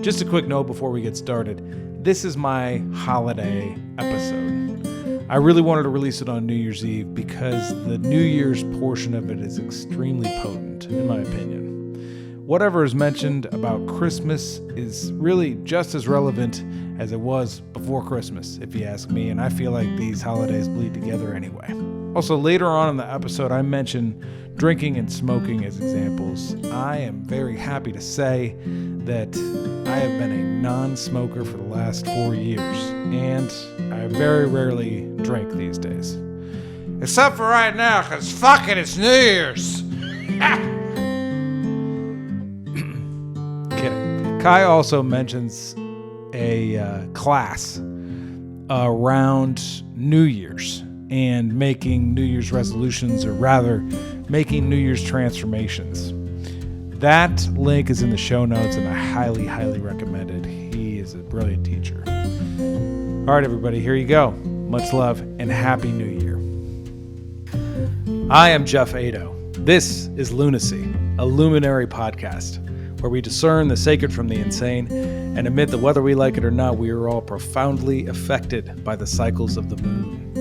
Just a quick note before we get started. This is my holiday episode. I really wanted to release it on New Year's Eve because the New Year's portion of it is extremely potent, in my opinion. Whatever is mentioned about Christmas is really just as relevant as it was before Christmas, if you ask me, and I feel like these holidays bleed together anyway. Also, later on in the episode, I mentioned drinking and smoking as examples. I am very happy to say that I have been a non-smoker for the last 4 years, and I very rarely drink these days. Except for right now, because fuck it, it's New Year's! Kidding. Kai also mentions a class around New Year's and making New Year's resolutions, or rather, making New Year's transformations. That link is in the show notes, and I highly, highly recommend it. He is a brilliant teacher. All right, everybody, here you go. Much love and Happy New Year. I am Jeff Ado. This is Lunacy, a luminary podcast where we discern the sacred from the insane and admit that whether we like it or not, we are all profoundly affected by the cycles of the moon.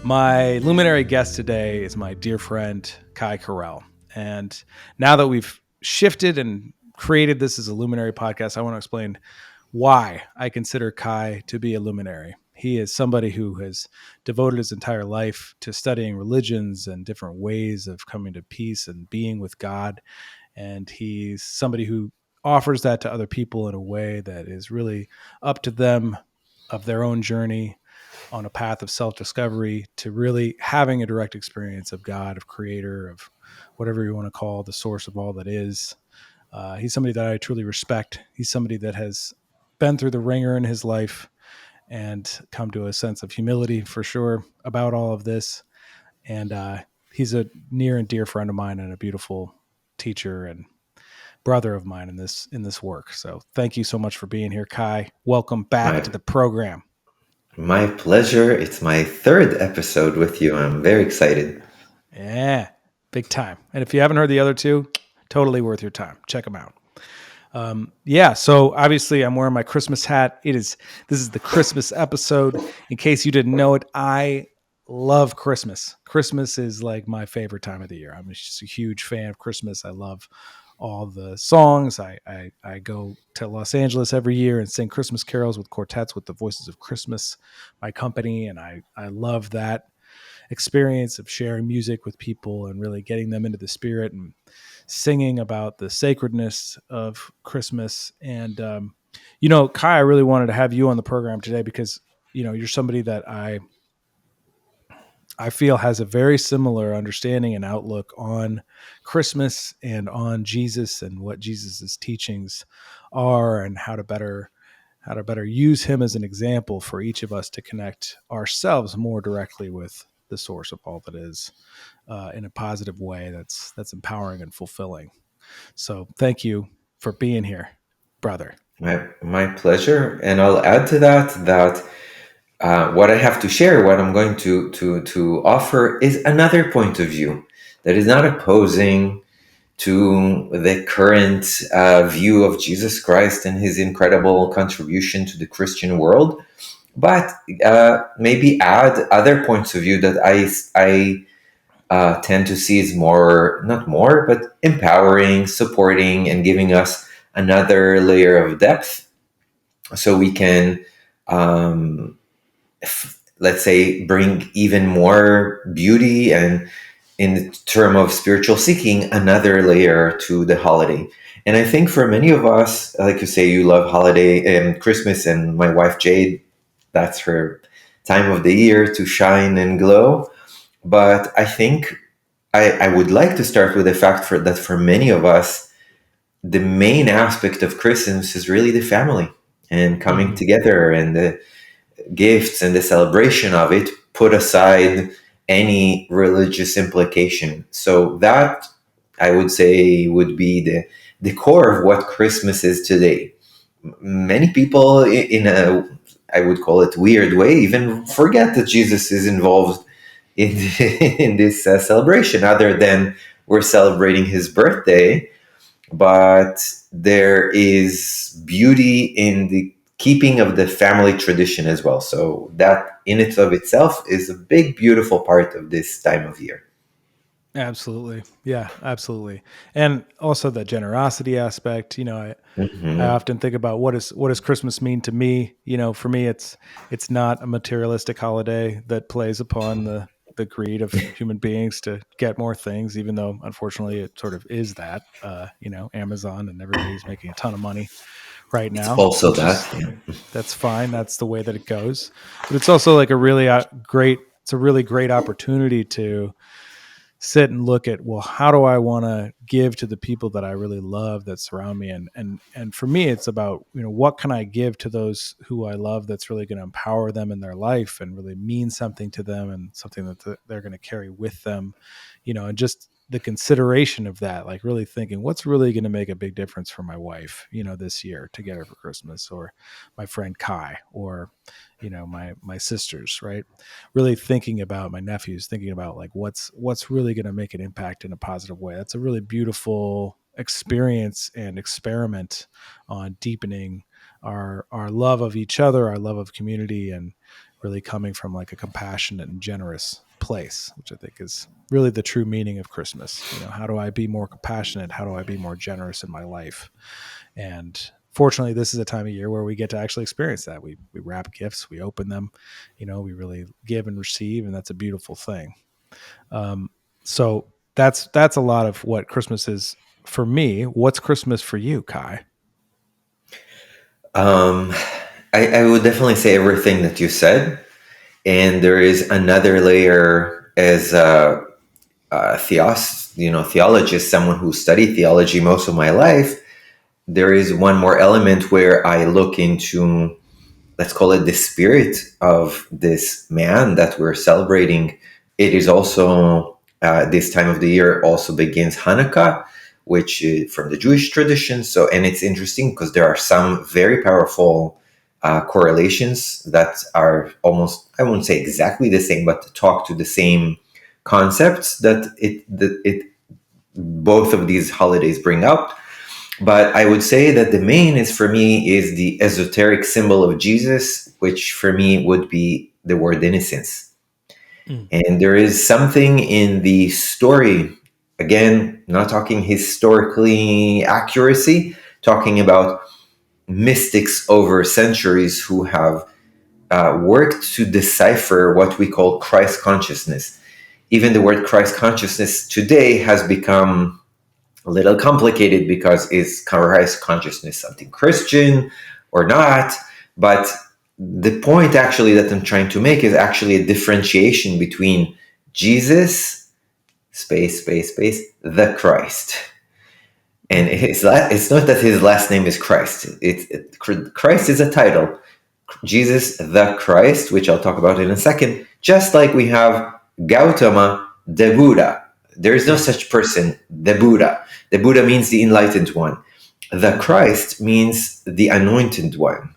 My luminary guest today is my dear friend, Kai Karrel. And now that we've shifted and created this as a luminary podcast, I want to explain why I consider Kai to be a luminary. He is somebody who has devoted his entire life to studying religions and different ways of coming to peace and being with God. And he's somebody who offers that to other people in a way that is really up to them, of their own journey on a path of self-discovery, to really having a direct experience of God, of creator, of whatever you want to call the source of all that is. He's somebody that I truly respect. He's somebody that has been through the ringer in his life and come to a sense of humility for sure about all of this. And he's a near and dear friend of mine and a beautiful teacher and brother of mine in this work. So thank you so much for being here, Kai. Welcome back to the program. My pleasure. It's my third episode with you. I'm very excited. Yeah, big time. And if you haven't heard the other two, totally worth your time. Check them out. So obviously I'm wearing my Christmas hat. This is the Christmas episode. In case you didn't know it, I love Christmas. Christmas is like my favorite time of the year. I'm just a huge fan of Christmas. I love all the songs. I go to Los Angeles every year and sing Christmas carols with quartets with the Voices of Christmas, my company. And I love that experience of sharing music with people and really getting them into the spirit and singing about the sacredness of Christmas. And, Kai, I really wanted to have you on the program today because, you're somebody that I feel has a very similar understanding and outlook on Christmas and on Jesus and what Jesus's teachings are and how to better use him as an example for each of us to connect ourselves more directly with the source of all that is in a positive way that's empowering and fulfilling. So thank you for being here, brother. My pleasure. And I'll add to that what I have to share, what I'm going to offer is another point of view that is not opposing to the current view of Jesus Christ and his incredible contribution to the Christian world, but maybe add other points of view that I tend to see as but empowering, supporting, and giving us another layer of depth so we can let's say, bring even more beauty and, in terms of spiritual seeking, another layer to the holiday. And I think for many of us, like you say, you love holiday and Christmas, and my wife Jade, that's her time of the year to shine and glow. But I think I would like to start with the fact that for many of us, the main aspect of Christmas is really the family and coming together, and the gifts and the celebration of it, put aside any religious implication. So that, I would say, would be the core of what Christmas is today. Many people, in a, I would call it, weird way, even forget that Jesus is involved in, in this celebration, other than we're celebrating his birthday, but there is beauty in the keeping of the family tradition as well. So that in it of itself is a big, beautiful part of this time of year. Absolutely. Yeah, absolutely. And also the generosity aspect, I Hmm. often think about what does Christmas mean to me? For me it's not a materialistic holiday that plays upon the greed of human beings to get more things, even though unfortunately it sort of is that. Amazon and everybody's making a ton of money right It's now, also which that. is Yeah. that's fine. That's the way that it goes. But it's also like a really great it's a really great opportunity to sit and look at, well, how do I want to give to the people that I really love that surround me, and for me it's about, what can I give to those who I love that's really going to empower them in their life and really mean something to them, and something that they're going to carry with them, and just the consideration of that, like really thinking what's really going to make a big difference for my wife, this year to get her for Christmas, or my friend Kai, or my sisters, right? Really thinking about my nephews, thinking about like what's really going to make an impact in a positive way. That's a really beautiful experience and experiment on deepening our love of each other, our love of community, and really coming from like a compassionate and generous place, which I think is really the true meaning of Christmas. How do I be more compassionate? How do I be more generous in my life? And fortunately, this is a time of year where we get to actually experience that. We wrap gifts, we open them, we really give and receive, and that's a beautiful thing. So that's a lot of what Christmas is for me. What's Christmas for you, Kai? Um, I would definitely say everything that you said. And there is another layer as theologist, someone who studied theology most of my life. There is one more element where I look into, let's call it the spirit of this man that we're celebrating. It is also this time of the year also begins Hanukkah, which is from the Jewish tradition. So, and it's interesting because there are some very powerful correlations that are almost, I won't say exactly the same, but talk to the same concepts that both of these holidays bring up. But I would say that the main is for me is the esoteric symbol of Jesus, which for me would be the word innocence. Mm. And there is something in the story, again, not talking historically accuracy, talking about mystics over centuries who have worked to decipher what we call Christ consciousness. Even the word Christ consciousness today has become a little complicated because is Christ consciousness something Christian or not? But the point actually that I'm trying to make is actually a differentiation between Jesus, space, the Christ. And it's not that his last name is Christ. Christ is a title. Jesus the Christ, which I'll talk about in a second, just like we have Gautama the Buddha. There is no Mm. such person, the Buddha. The Buddha means the enlightened one. The Christ means the anointed one,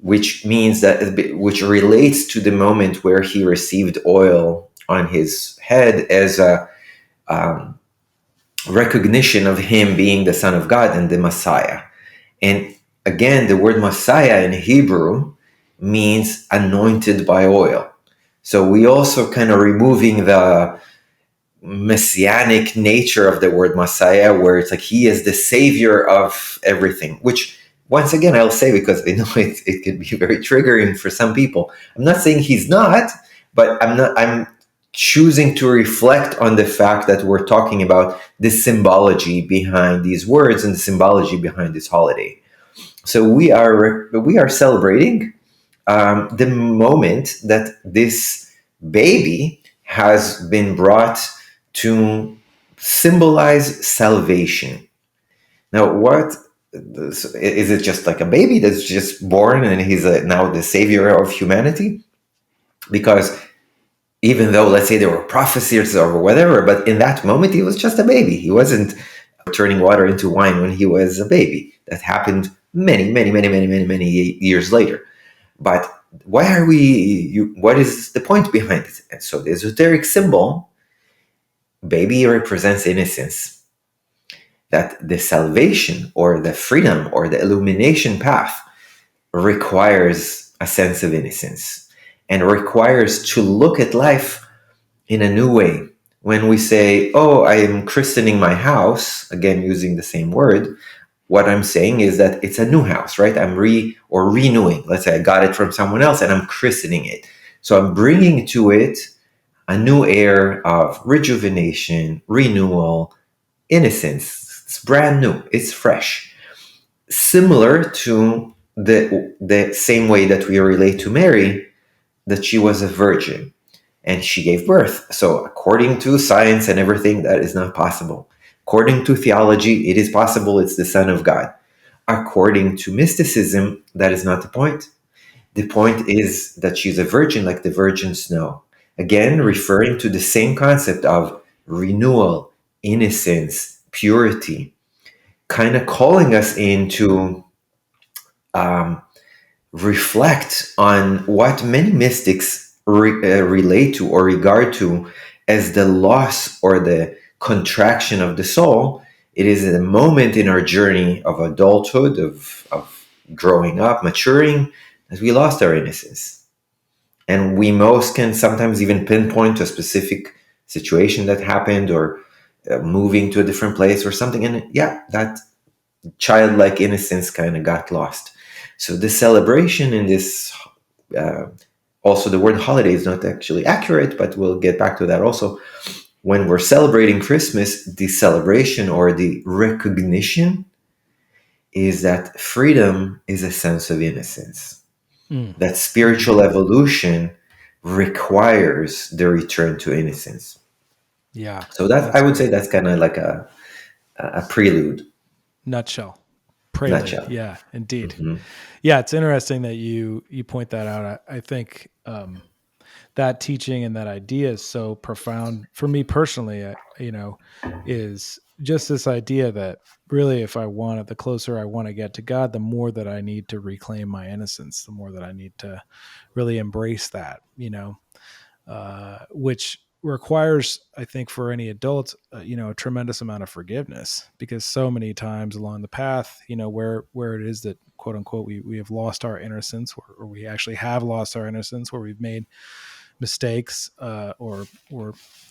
which means which relates to the moment where he received oil on his head as a um, recognition of him being the Son of God and the Messiah. And again, the word Messiah in Hebrew means anointed by oil. So we also kind of removing the messianic nature of the word Messiah, where it's like he is the savior of everything, which once again, I'll say, because I know it could be very triggering for some people. I'm not saying he's not, but I'm choosing to reflect on the fact that we're talking about the symbology behind these words and the symbology behind this holiday. So we are celebrating the moment that this baby has been brought to symbolize salvation. Now, what is it? Just like a baby that's just born and he's now the savior of humanity? Because even though, let's say, there were prophecies or whatever, but in that moment he was just a baby. He wasn't turning water into wine when he was a baby. That happened many years later. But why are what is the point behind it? And so the esoteric symbol, baby, represents innocence. That the salvation or the freedom or the illumination path requires a sense of innocence and requires to look at life in a new way. When we say, oh, I am christening my house, again, using the same word, what I'm saying is that it's a new house, right? I'm renewing. Let's say I got it from someone else and I'm christening it. So I'm bringing to it a new air of rejuvenation, renewal, innocence. It's brand new. It's fresh. Similar to the same way that we relate to Mary, that she was a virgin and she gave birth. So according to science and everything, that is not possible. According to theology, it is possible. It's the Son of God. According to mysticism, that is not the point. The point is that she's a virgin, like the virgin snow. Again, referring to the same concept of renewal, innocence, purity, kind of calling us into um, reflect on what many mystics relate to or regard to as the loss or the contraction of the soul. It is a moment in our journey of adulthood, of growing up, maturing, as we lost our innocence. And we most can sometimes even pinpoint a specific situation that happened or moving to a different place or something. And yeah, that childlike innocence kind of got lost. So the celebration in this, uh, also the word holiday is not actually accurate, but we'll get back to that also. When we're celebrating Christmas, the celebration or the recognition is that freedom is a sense of innocence. That spiritual evolution requires the return to innocence. Yeah. So I would say that's kind of like a prelude. Nutshell. Prelude. Nutshell. Yeah, indeed. Mm-hmm. Yeah, it's interesting that you point that out. I think that teaching and that idea is so profound for me personally. Is just this idea that really, if I want it, the closer I want to get to God, the more that I need to reclaim my innocence, the more that I need to really embrace that. Which requires, I think, for any adult, a tremendous amount of forgiveness, because so many times along the path, where it is that quote unquote we have lost our innocence, or we actually have lost our innocence, where we've made mistakes or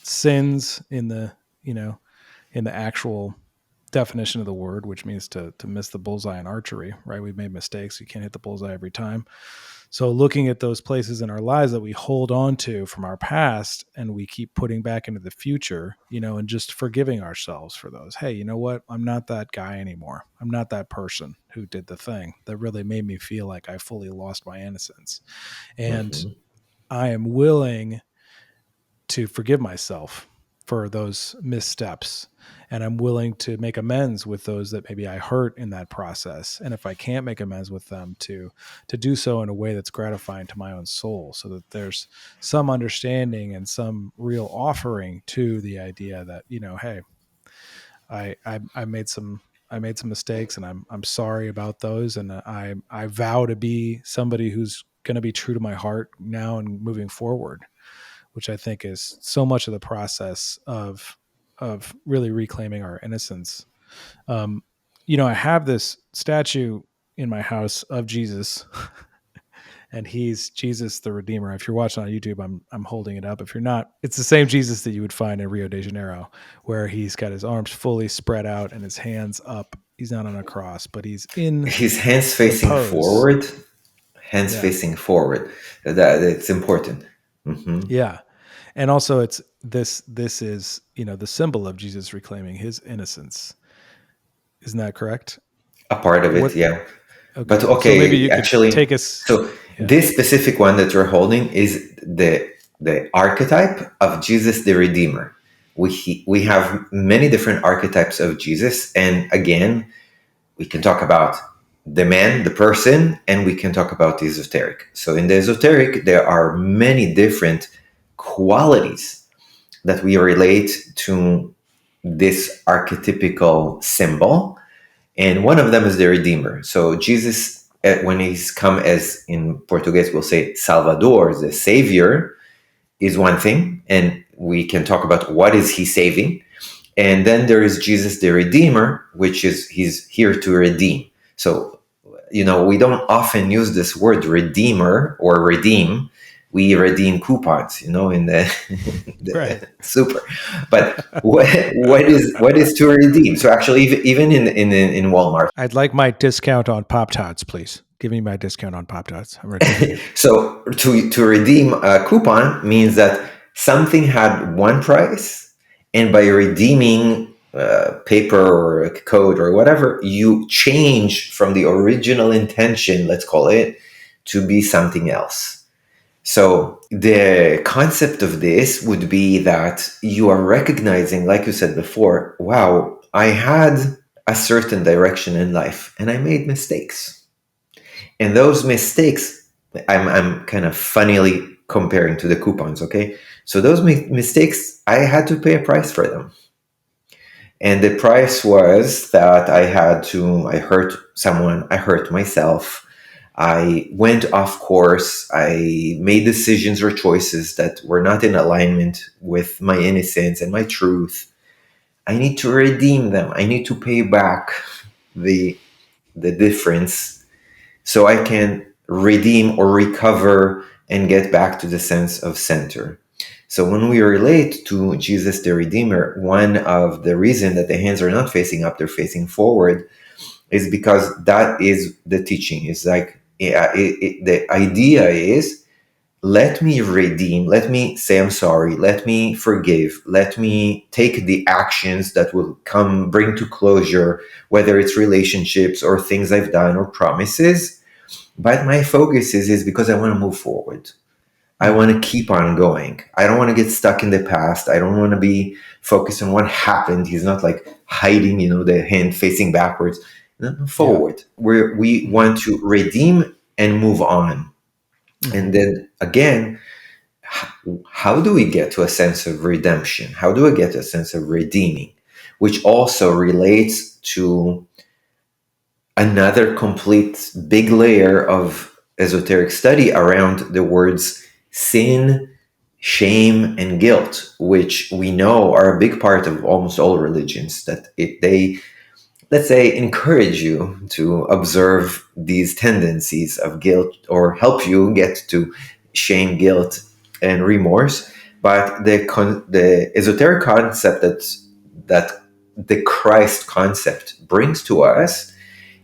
sins in the actual definition of the word, which means to miss the bullseye in archery, right? We've made mistakes. You can't hit the bullseye every time. So looking at those places in our lives that we hold on to from our past and we keep putting back into the future, and just forgiving ourselves for those. Hey, you know what? I'm not that guy anymore. I'm not that person who did the thing that really made me feel like I fully lost my innocence. And Mm-hmm. I am willing to forgive myself for those missteps, and I'm willing to make amends with those that maybe I hurt in that process. And if I can't make amends with them, to do so in a way that's gratifying to my own soul, so that there's some understanding and some real offering to the idea that, hey, I made some mistakes, and I'm sorry about those, and I vow to be somebody who's going to be true to my heart now and moving forward, which I think is so much of the process of really reclaiming our innocence. Um, I have this statue in my house of Jesus, and he's Jesus the Redeemer. If you're watching on YouTube, I'm holding it up. If you're not, it's the same Jesus that you would find in Rio de Janeiro, where he's got his arms fully spread out and his hands up. He's not on a cross, but he's in His hands the facing pose. forward. Hands Yeah. facing forward. That it's important. Mm-hmm. Yeah. And also it's this is, the symbol of Jesus reclaiming his innocence. Isn't that correct? A part of it, What yeah. But Okay. So maybe okay, you could actually, take us. so Yeah. this specific one that you're holding is the archetype of Jesus the Redeemer. We have many different archetypes of Jesus, and again, we can talk about the man, the person, and we can talk about the esoteric. So in the esoteric, there are many different qualities that we relate to this archetypical symbol, and one of them is the Redeemer. So Jesus when he's come as, in Portuguese we'll say Salvador, the savior, is one thing, and we can talk about what is he saving. And then there is Jesus the Redeemer, which is he's here to redeem. So, we don't often use this word redeemer or redeem. We redeem coupons, in the Right. super. But what is to redeem? So actually, even in Walmart. I'd like my discount on Pop Tarts, please. Give me my discount on Pop Tarts. I'm redeeming. So to redeem a coupon means that something had one price, and by redeeming paper or a code or whatever, you change from the original intention, let's call it, to be something else. So the concept of this would be that you are recognizing, like you said before, wow, I had a certain direction in life and I made mistakes. And those mistakes, I'm kind of funnily comparing to the coupons, okay? So those mistakes, I had to pay a price for them. And the price was that I hurt someone, I hurt myself, I went off course, I made decisions or choices that were not in alignment with my innocence and my truth. I need to redeem them. I need to pay back the difference so I can redeem or recover and get back to the sense of center. So when we relate to Jesus the Redeemer, one of the reasons that the hands are not facing up, they're facing forward, is because that is the teaching. It's like, the idea is, let me redeem, let me say I'm sorry, let me forgive, let me take the actions that will bring to closure, whether it's relationships or things I've done or promises. But my focus is because I want to move forward. I want to keep on going. I don't want to get stuck in the past. I don't want to be focused on what happened. He's not like hiding, the hand facing backwards. No, forward. Yeah. Where we want to redeem and move on. Mm-hmm. And then again, how do we get to a sense of redemption? How do I get to a sense of redeeming? Which also relates to another complete big layer of esoteric study around the words sin, shame, and guilt, which we know are a big part of almost all religions, that they, let's say, encourage you to observe these tendencies of guilt or help you get to shame, guilt, and remorse. But the esoteric concept that the Christ concept brings to us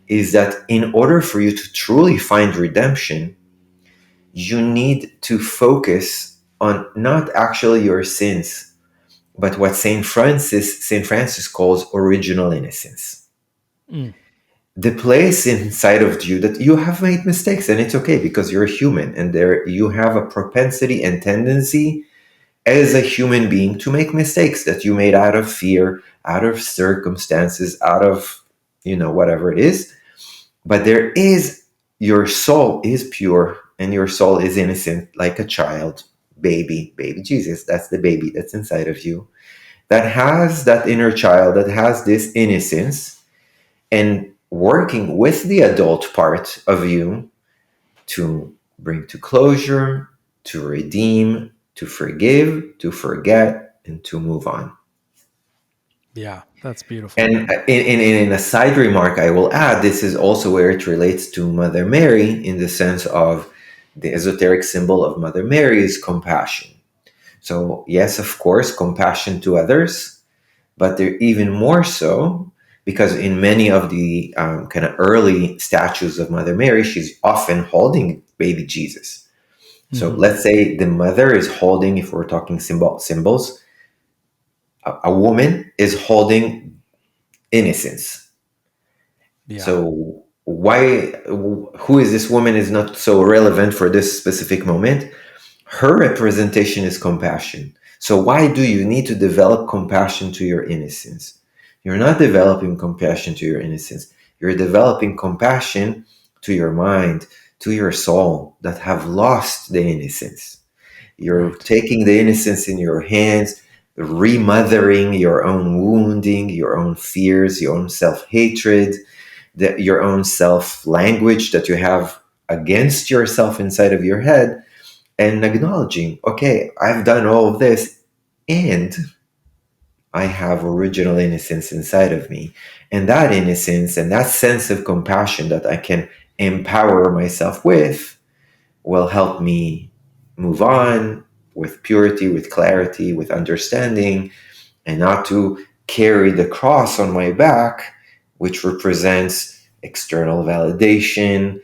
is that in order for you to truly find redemption, you need to focus on not actually your sins, but what Saint Francis calls original innocence. Mm. The place inside of you that you have made mistakes, and it's okay because you're a human, and there you have a propensity and tendency as a human being to make mistakes that you made out of fear, out of circumstances, out of whatever it is. But your soul is pure and your soul is innocent, like a child, baby Jesus. That's the baby that's inside of you, that has that inner child, that has this innocence, and working with the adult part of you to bring to closure, to redeem, to forgive, to forget, and to move on. Yeah, that's beautiful. And in a side remark, I will add, this is also where it relates to Mother Mary, in the sense of the esoteric symbol of Mother Mary is compassion. So yes, of course, compassion to others, but they're even more so because in many of the kind of early statues of Mother Mary, she's often holding baby Jesus. So let's say the mother is holding, if we're talking symbols, a woman is holding innocence. Yeah. So who is this woman is not so relevant for this specific moment. Her representation is compassion. So why do you need to develop compassion to your innocence? You're not developing compassion to your innocence. You're developing compassion to your mind, to your soul that have lost the innocence. You're taking the innocence in your hands, remothering your own wounding, your own fears, your own self-hatred, your own self language that you have against yourself inside of your head, and acknowledging, okay, I've done all of this, and I have original innocence inside of me. And that innocence and that sense of compassion that I can empower myself with will help me move on with purity, with clarity, with understanding, and not to carry the cross on my back, which represents external validation,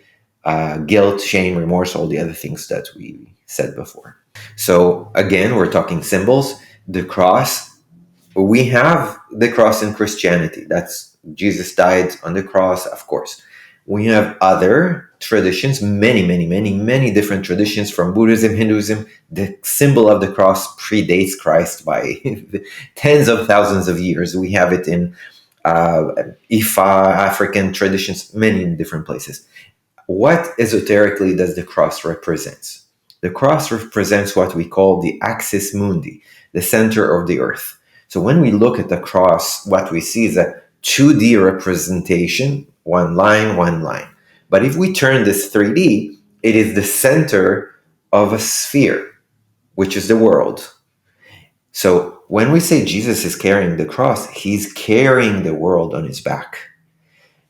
guilt, shame, remorse, all the other things that we said before. So, again, we're talking symbols. The cross, we have the cross in Christianity. That's Jesus died on the cross, of course. We have other traditions, many different traditions from Buddhism, Hinduism. The symbol of the cross predates Christ by tens of thousands of years. We have it in Ifa, African traditions, many different places. What esoterically does the cross represent? The cross represents what we call the axis mundi, the center of the earth. So when we look at the cross, what we see is a 2D representation, one line, one line. But if we turn this 3D, it is the center of a sphere, which is the world. So when we say Jesus is carrying the cross, he's carrying the world on his back.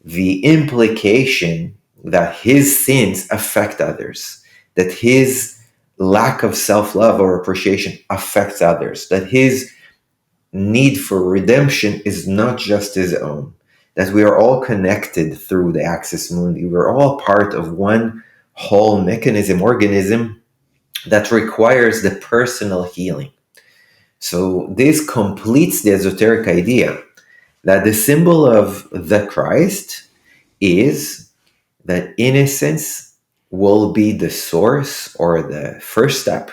The implication that his sins affect others, that his lack of self-love or appreciation affects others, that his need for redemption is not just his own, that we are all connected through the axis mundi. We're all part of one whole mechanism, organism that requires the personal healing. So this completes the esoteric idea that the symbol of the Christ is that innocence will be the source or the first step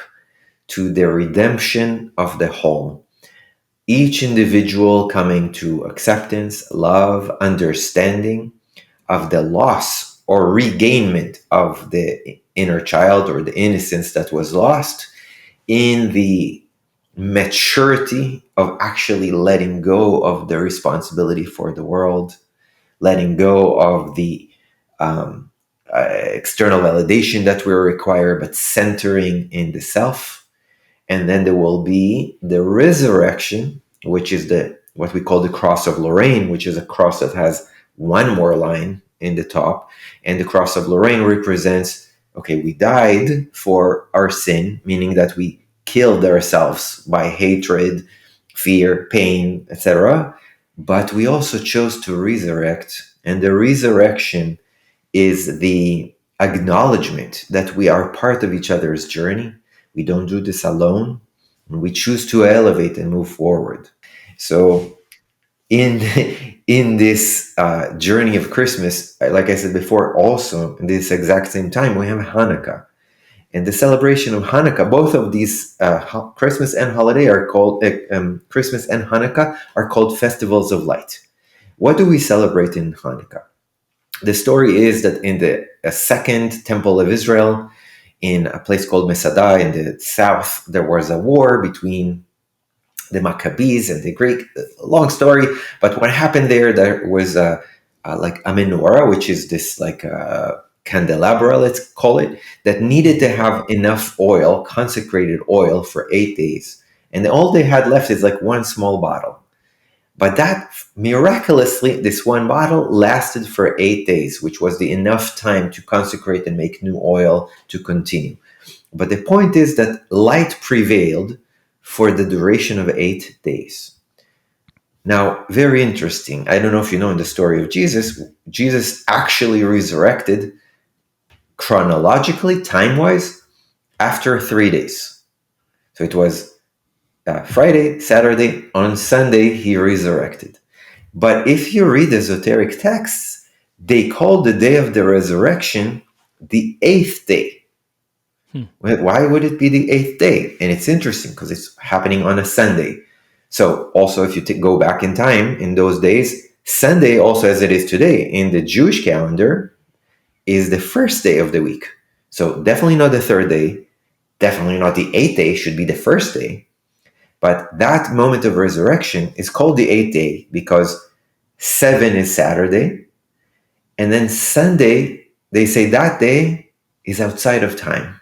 to the redemption of the whole. Each individual coming to acceptance, love, understanding of the loss or regainment of the inner child or the innocence that was lost, in the maturity of actually letting go of the responsibility for the world, letting go of the external validation that we require, but centering in the self. And then there will be the resurrection, which is the what we call the cross of Lorraine, which is a cross that has one more line in the top. And the cross of Lorraine represents, okay, we died for our sin, meaning that we killed ourselves by hatred, fear, pain, etc. But we also chose to resurrect. And the resurrection is the acknowledgement that we are part of each other's journey. We don't do this alone. We choose to elevate and move forward. So in this journey of Christmas, like I said before, also in this exact same time, we have Hanukkah. And the celebration of Hanukkah, both of these Christmas and holiday are called, Christmas and Hanukkah are called festivals of light. What do we celebrate in Hanukkah? The story is that in the second temple of Israel, in a place called Masada in the south, there was a war between the Maccabees and the Greek. Long story, but what happened there was like a menorah, which is this like candelabra, let's call it, that needed to have enough oil, consecrated oil, for 8 days. And all they had left is like one small bottle. But that, miraculously, this one bottle lasted for 8 days, which was the enough time to consecrate and make new oil to continue. But the point is that light prevailed for the duration of 8 days. Now, very interesting. I don't know if you know in the story of Jesus, Jesus actually resurrected chronologically, time-wise, after 3 days. So it was Friday, Saturday, on Sunday, he resurrected. But if you read esoteric texts, they call the day of the resurrection the 8th day. Why would it be the 8th day? And it's interesting because it's happening on a Sunday. So also, if you go back in time, in those days, Sunday, also as it is today, in the Jewish calendar, is the first day of the week. So definitely not the 3rd day, definitely not the 8th day, should be the 1st day. But that moment of resurrection is called the 8th day because 7 is Saturday And then Sunday, they say that day is outside of time.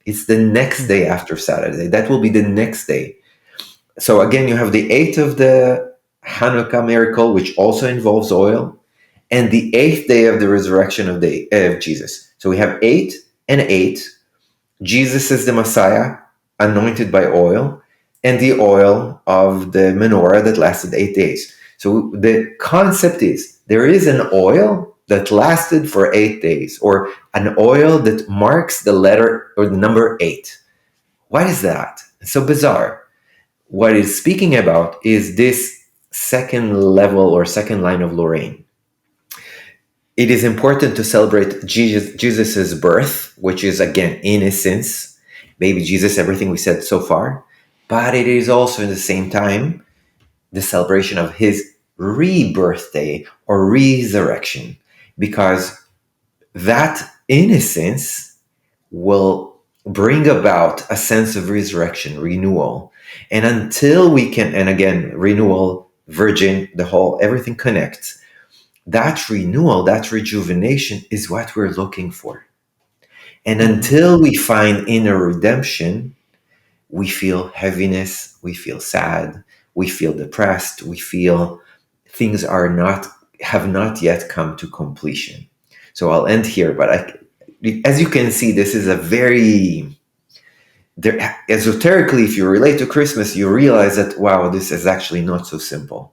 It's the next day after Saturday. That will be the next day. So again, you have the 8th of the Hanukkah miracle, which also involves oil, and the 8th day of the resurrection of Jesus. So we have 8 and 8. Jesus is the Messiah, anointed by oil, and the oil of the menorah that lasted 8 days. So the concept is there is an oil that lasted for 8 days, or an oil that marks the letter or the number 8. What is that? It's so bizarre. What it's speaking about is this second level or second line of Lorraine. It is important to celebrate Jesus's birth, which is again innocence, baby Jesus, everything we said so far. But it is also, in the same time, the celebration of his rebirthday or resurrection, because that innocence will bring about a sense of resurrection, renewal. And until we can, and again, renewal, virgin, the whole, everything connects. That renewal, that rejuvenation is what we're looking for. And until we find inner redemption, we feel heaviness, we feel sad, we feel depressed, we feel things have not yet come to completion. So I'll end here, but as you can see, this is a very esoterically, if you relate to Christmas, you realize that, wow, this is actually not so simple.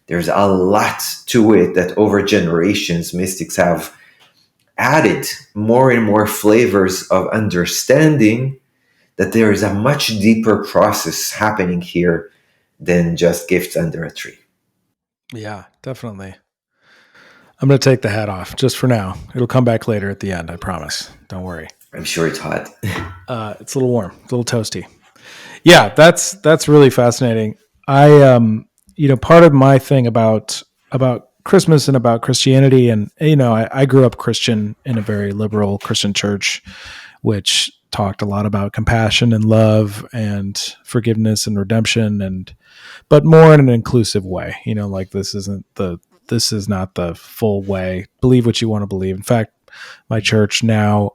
There's a lot to it that over generations mystics have added more and more flavors of understanding that there is a much deeper process happening here than just gifts under a tree. Yeah, definitely. I'm going to take the hat off just for now. It'll come back later at the end, I promise. Don't worry. I'm sure it's hot. It's a little warm, a little toasty. Yeah, that's really fascinating. I part of my thing about Christmas and about Christianity, and I grew up Christian in a very liberal Christian church, which talked a lot about compassion and love and forgiveness and redemption, but more in an inclusive way. Like this is not the full way. Believe what you want to believe. In fact, my church now,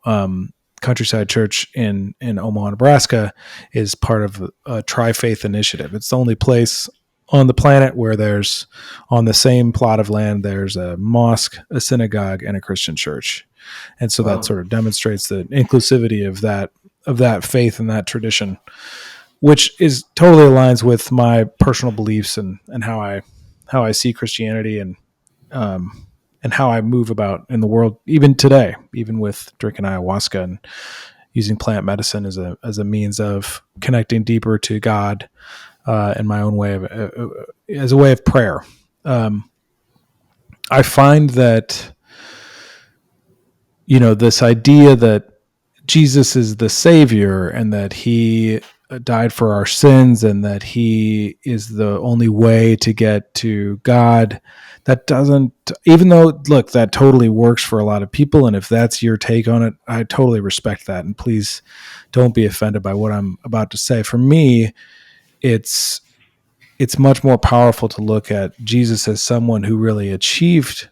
Countryside Church in Omaha, Nebraska, is part of a tri-faith initiative. It's the only place on the planet where there's, on the same plot of land, there's a mosque, a synagogue, and a Christian church. And so that sort of demonstrates the inclusivity of that faith and that tradition, which is totally aligns with my personal beliefs and how I see Christianity and how I move about in the world, even today, even with drinking ayahuasca and using plant medicine as a means of connecting deeper to God in my own way as a way of prayer. I find that this idea that Jesus is the Savior and that He died for our sins and that He is the only way to get to God. That doesn't, even though, look, that totally works for a lot of people. And if that's your take on it, I totally respect that. And please don't be offended by what I'm about to say. For me, it's much more powerful to look at Jesus as someone who really achieved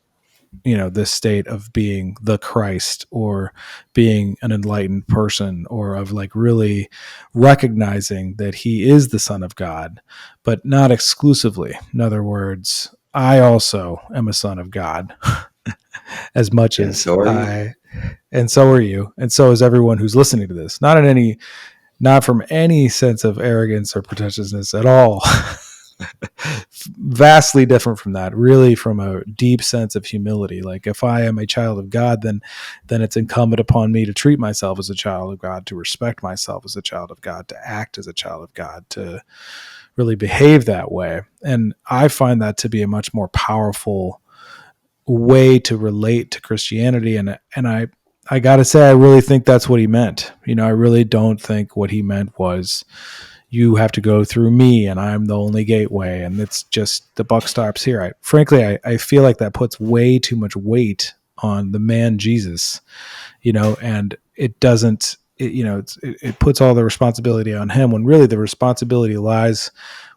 this state of being the Christ or being an enlightened person, or of like really recognizing that He is the Son of God, but not exclusively. In other words, I also am a son of God as much And as so are you. and so are you. And so is everyone who's listening to this, not from any sense of arrogance or pretentiousness at all. Vastly different from that, really from a deep sense of humility. Like if I am a child of God, then it's incumbent upon me to treat myself as a child of God, to respect myself as a child of God, to act as a child of God, to really behave that way. And I find that to be a much more powerful way to relate to Christianity. And I got to say, I really think that's what He meant. I really don't think what He meant was you have to go through me and I'm the only gateway and it's just the buck stops here. Frankly, I feel like that puts way too much weight on the man Jesus, and it doesn't, it puts all the responsibility on Him when really the responsibility lies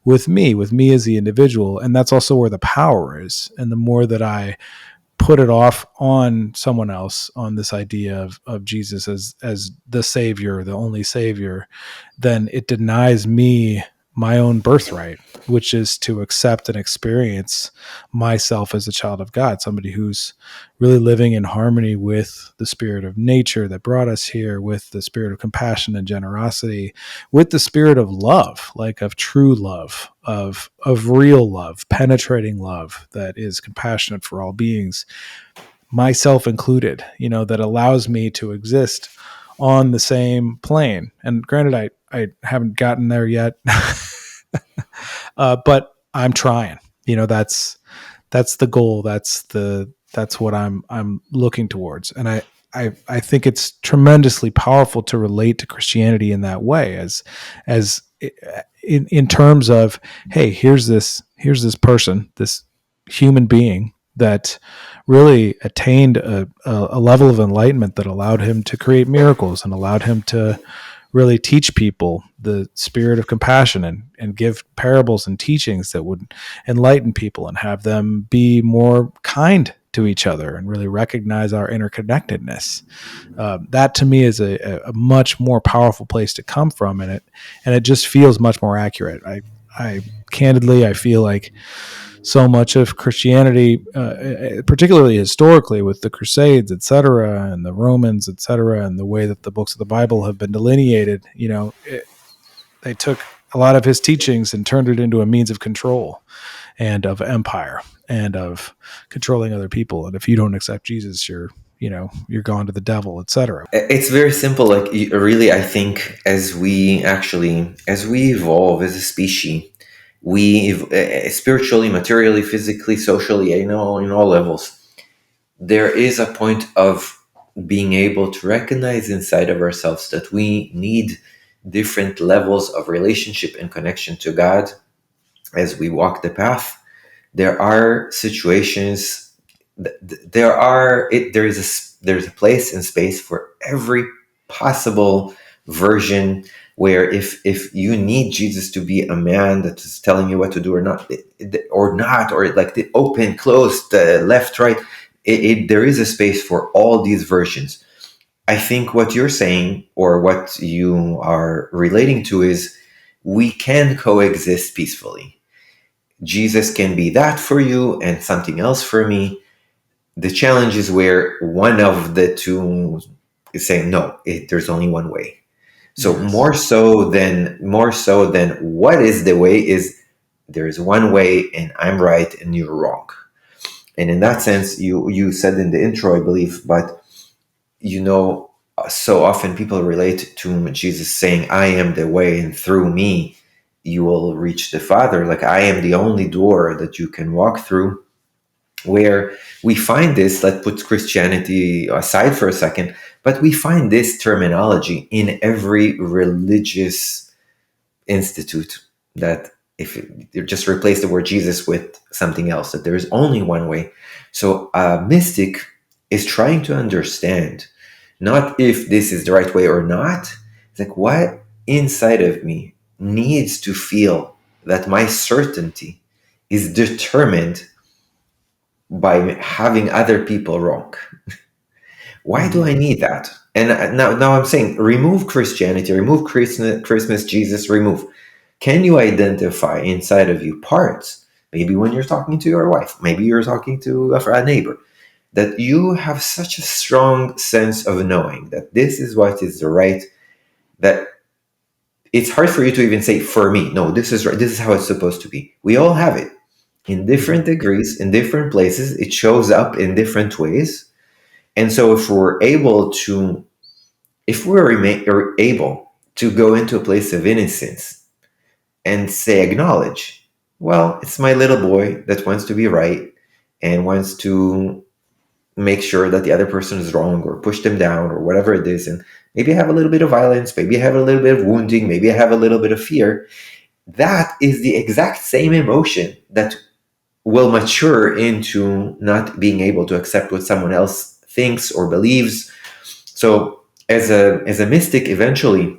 with me as the individual. And that's also where the power is. And the more that I put it off on someone else, on this idea of Jesus as the savior, the only savior, then it denies me my own birthright, which is to accept and experience myself as a child of God, somebody who's really living in harmony with the spirit of nature that brought us here, with the spirit of compassion and generosity, with the spirit of love, like of true love, of real love, penetrating love that is compassionate for all beings, myself included, that allows me to exist on the same plane. And granted, I haven't gotten there yet, but I'm trying. That's the goal. That's what I'm looking towards. And I think it's tremendously powerful to relate to Christianity in that way, as in terms of, hey, here's this person, this human being that really attained a level of enlightenment that allowed him to create miracles and allowed him to really teach people the spirit of compassion, and give parables and teachings that would enlighten people and have them be more kind to each other and really recognize our interconnectedness. That to me is a much more powerful place to come from, and it just feels much more accurate. I candidly, I feel like so much of Christianity, particularly historically with the Crusades, etc., and the Romans, etc., and the way that the books of the Bible have been delineated, they took a lot of his teachings and turned it into a means of control and of empire and of controlling other people. And if you don't accept Jesus, you're gone to the devil, etc. It's very simple. Like, really, I think as we evolve as a species, we spiritually, materially, physically, socially, in all levels, there is a point of being able to recognize inside of ourselves that we need different levels of relationship and connection to God as we walk the path. There are situations, there's a place and space for every possible version, where if you need Jesus to be a man that is telling you what to do or not, or like the open, closed, left, right, there is a space for all these versions. I think what you're saying, or what you are relating to, is we can coexist peacefully. Jesus can be that for you and something else for me. The challenge is where one of the two is saying, no, there's only one way. So Yes. more so than what is the way, is there's one way and I'm right and you're wrong. And in that sense, you said in the intro, I believe, but so often people relate to Jesus saying, I am the way, and through me you will reach the Father. Like, I am the only door that you can walk through. Where we find this, let's put Christianity aside for a second, but we find this terminology in every religious institute, that if you just replace the word Jesus with something else, that there is only one way. So a mystic is trying to understand, not if this is the right way or not. It's like, what inside of me needs to feel that my certainty is determined by having other people wrong. Why do I need that? And now I'm saying, remove Christianity, remove Christmas, Jesus, remove. Can you identify inside of you parts, maybe when you're talking to your wife, maybe you're talking to a neighbor, that you have such a strong sense of knowing that this is what is the right, that it's hard for you to even say, for me, no, this is right, this is how it's supposed to be. We all have it in different degrees, in different places. It shows up in different ways. And so if we're able to go into a place of innocence and say, acknowledge, well, it's my little boy that wants to be right and wants to make sure that the other person is wrong, or push them down, or whatever it is. And maybe I have a little bit of violence, maybe I have a little bit of wounding, maybe I have a little bit of fear. That is the exact same emotion that will mature into not being able to accept what someone else thinks or believes. So as a mystic, eventually,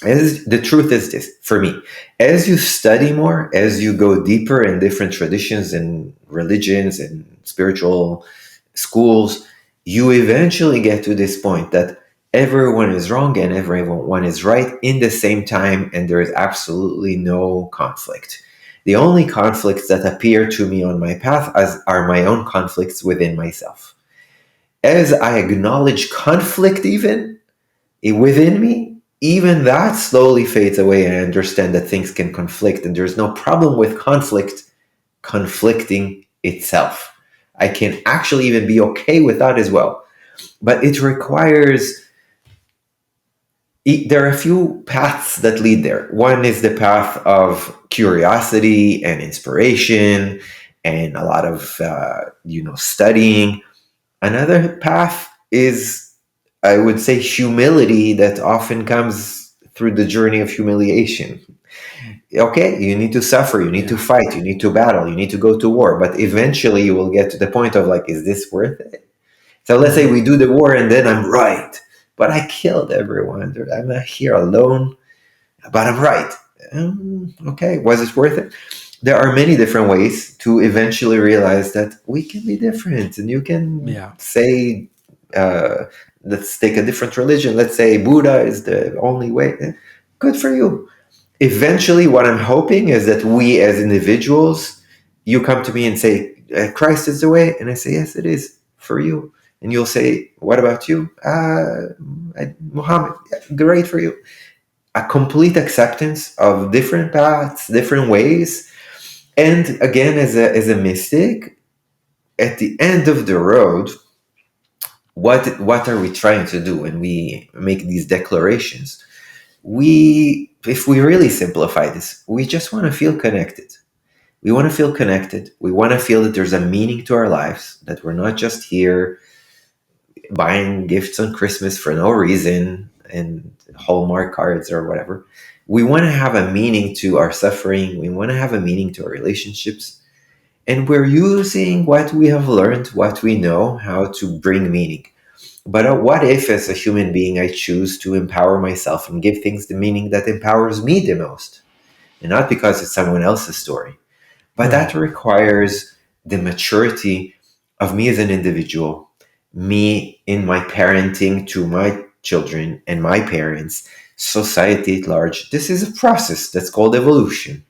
as the truth is this for me, as you study more, as you go deeper in different traditions and religions and spiritual schools, you eventually get to this point that everyone is wrong and everyone is right in the same time, and there is absolutely no conflict. The only conflicts that appear to me on my path are my own conflicts within myself. As I acknowledge conflict even within me, even that slowly fades away, and I understand that things can conflict, and there's no problem with conflict conflicting itself. I can actually even be okay with that as well. But it requires, there are a few paths that lead there. One is the path of curiosity and inspiration and a lot of, studying. Another path is, I would say, humility that often comes through the journey of humiliation. Okay, you need to suffer, you need to Yeah. fight, you need to battle, you need to go to war, but eventually you will get to the point of like, is this worth it? So let's say Mhm. we do the war and then I'm right, but I killed everyone. I'm not here alone, but I'm right. Okay, was it worth it? There are many different ways to eventually realize that we can be different, and you can Yeah. say, uh, let's take a different religion. Let's say Buddha is the only way. Good for you. Eventually, what I'm hoping is that we as individuals, you come to me and say, Christ is the way. And I say, yes, it is for you. And you'll say, what about you? Muhammad, yeah, great for you. A complete acceptance of different paths, different ways. And again, as a mystic, at the end of the road, what are we trying to do when we make these declarations? If we really simplify this, we just want to feel connected. We want to feel connected. We want to feel that there's a meaning to our lives, that we're not just here buying gifts on Christmas for no reason and Hallmark cards or whatever. We want to have a meaning to our suffering. We want to have a meaning to our relationships. And we're using what we have learned, what we know, how to bring meaning. But what if, as a human being, I choose to empower myself and give things the meaning that empowers me the most? And not because it's someone else's story, but Right. that requires the maturity of me as an individual, me in my parenting to my children and my parents, society at large. This is a process that's called evolution.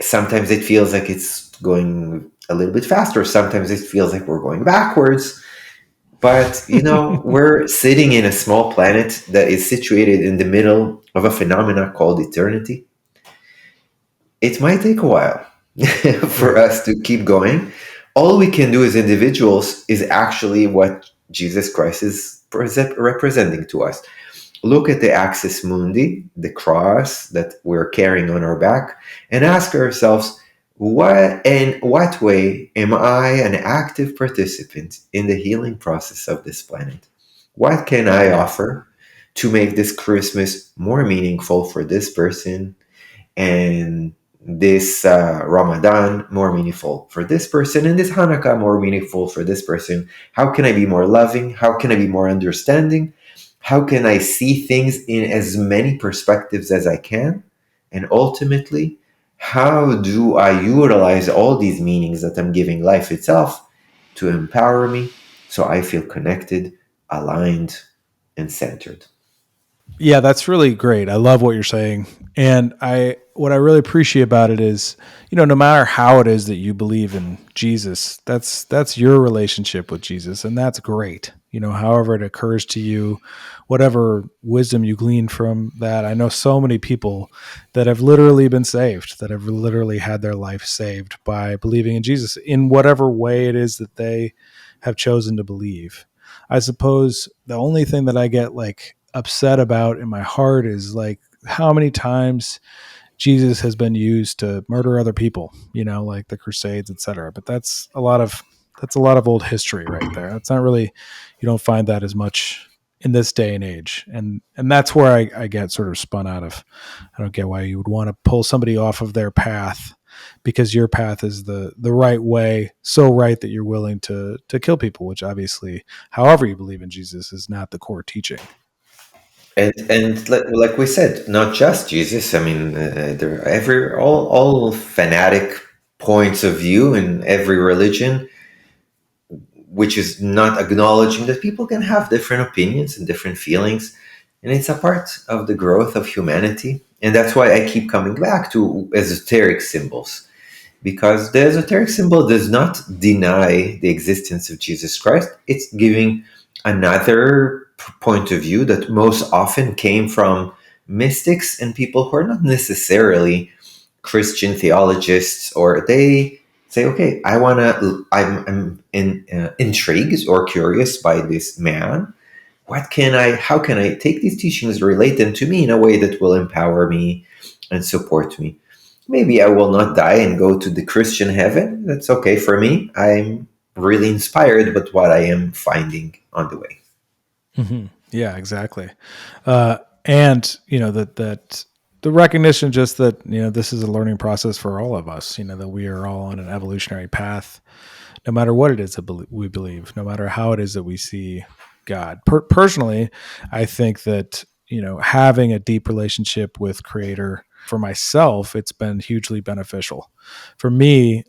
Sometimes it feels like it's going a little bit faster, sometimes it feels like we're going backwards. But, we're sitting in a small planet that is situated in the middle of a phenomena called eternity. It might take a while for Right. us to keep going. All we can do as individuals is actually what Jesus Christ is representing to us. Look at the axis mundi, the cross that we're carrying on our back, and ask ourselves, in what way am I an active participant in the healing process of this planet? What can I Yeah. offer to make this Christmas more meaningful for this person, and this Ramadan more meaningful for this person, and this Hanukkah more meaningful for this person? How can I be more loving? How can I be more understanding? How can I see things in as many perspectives as I can? And ultimately, how do I utilize all these meanings that I'm giving life itself to empower me so I feel connected, aligned, and centered? Yeah, that's really great. I love what you're saying. And what I really appreciate about it is, no matter how it is that you believe in Jesus, that's your relationship with Jesus, and that's great. However it occurs to you, whatever wisdom you glean from that. I know so many people that have literally been saved, that have literally had their life saved by believing in Jesus in whatever way it is that they have chosen to believe. I suppose the only thing that I get like upset about in my heart is like how many times Jesus has been used to murder other people, like the Crusades, etc. But that's a lot of old history right there. That's not really, you don't find that as much in this day and age. And that's where I get sort of spun out of. I don't get why you would want to pull somebody off of their path because your path is the right way, so right that you're willing to kill people, which obviously, however you believe in Jesus, is not the core teaching. And like we said, not just Jesus. I mean, there are all fanatic points of view in every religion which is not acknowledging that people can have different opinions and different feelings. And it's a part of the growth of humanity. And that's why I keep coming back to esoteric symbols, because the esoteric symbol does not deny the existence of Jesus Christ. It's giving another point of view that most often came from mystics and people who are not necessarily Christian theologists, or they say, okay, I'm intrigued or curious by this man. How can I take these teachings, relate them to me in a way that will empower me and support me? Maybe I will not die and go to the Christian heaven. That's okay for me. I'm really inspired by what I am finding on the way. Yeah, exactly. And that the recognition just that this is a learning process for all of us. That we are all on an evolutionary path, no matter what it is that we believe, no matter how it is that we see God. Personally, I think that having a deep relationship with Creator for myself, it's been hugely beneficial. For me,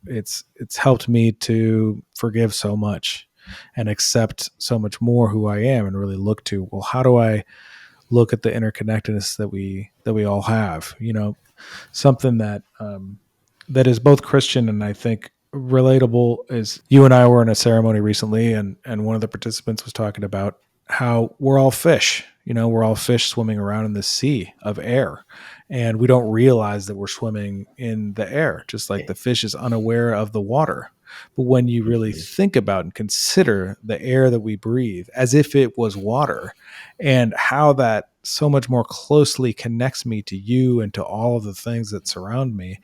it's helped me to forgive so much and accept so much more who I am, and really look to, well, how do I look at the interconnectedness that we all have? Something that is both Christian and I think relatable is, you and I were in a ceremony recently, and one of the participants was talking about how we're all fish. We're all fish swimming around in this sea of air, and we don't realize that we're swimming in the air, just like the fish is unaware of the water. But when you really think about and consider the air that we breathe as if it was water, and how that so much more closely connects me to you and to all of the things that surround me,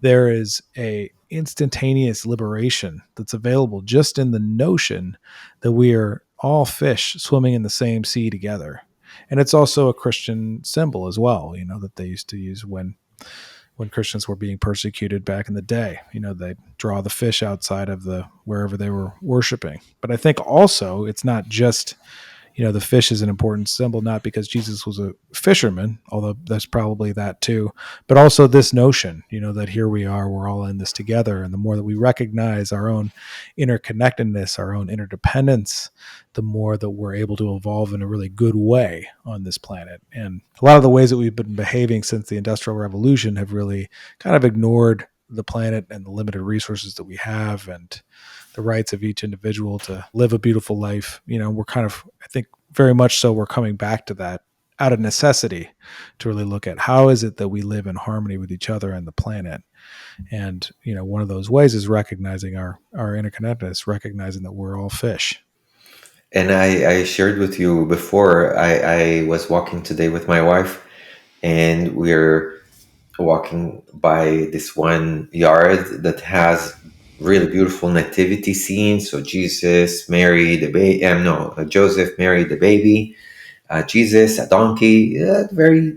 there is a instantaneous liberation that's available just in the notion that we are all fish swimming in the same sea together. And it's also a Christian symbol as well, that they used to use when Christians were being persecuted back in the day. They draw the fish outside of the wherever they were worshiping. But I think also it's not just, the fish is an important symbol, not because Jesus was a fisherman, although that's probably that too, but also this notion, that here we are, we're all in this together. And the more that we recognize our own interconnectedness, our own interdependence, the more that we're able to evolve in a really good way on this planet. And a lot of the ways that we've been behaving since the Industrial Revolution have really kind of ignored the planet and the limited resources that we have, and the rights of each individual to live a beautiful life. We're kind of, I think very much so, we're coming back to that out of necessity, to really look at how is it that we live in harmony with each other and the planet. And, one of those ways is recognizing our interconnectedness, recognizing that we're all fish. And I shared with you before, I was walking today with my wife, and we're walking by this one yard that has really beautiful nativity scenes. So Jesus, Mary, the baby, Joseph, Mary, the baby, Jesus, a donkey, very,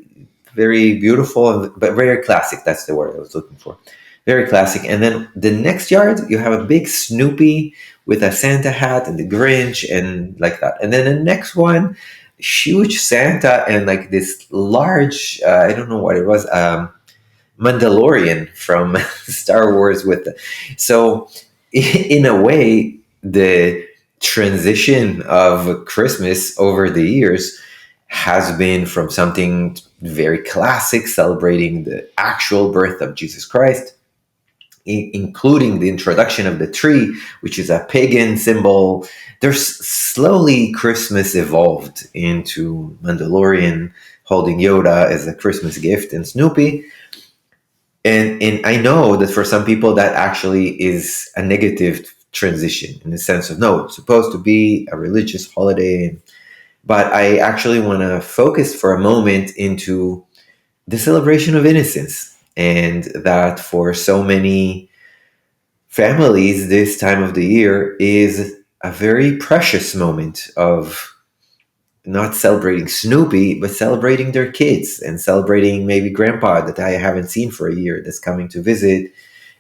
very beautiful, but very classic. That's the word I was looking for. Very classic. And then the next yard, you have a big Snoopy with a Santa hat and the Grinch and like that. And then the next one, huge Santa and like this large, I don't know what it was, Mandalorian from Star Wars so in a way, the transition of Christmas over the years has been from something very classic, celebrating the actual birth of Jesus Christ, including the introduction of the tree, which is a pagan symbol. There's slowly Christmas evolved into Mandalorian holding Yoda as a Christmas gift and Snoopy. And I know that for some people that actually is a negative transition, in the sense of, no, it's supposed to be a religious holiday. But I actually want to focus for a moment into the celebration of innocence, and that for so many families, this time of the year is a very precious moment of not celebrating Snoopy, but celebrating their kids and celebrating maybe grandpa that I haven't seen for a year that's coming to visit.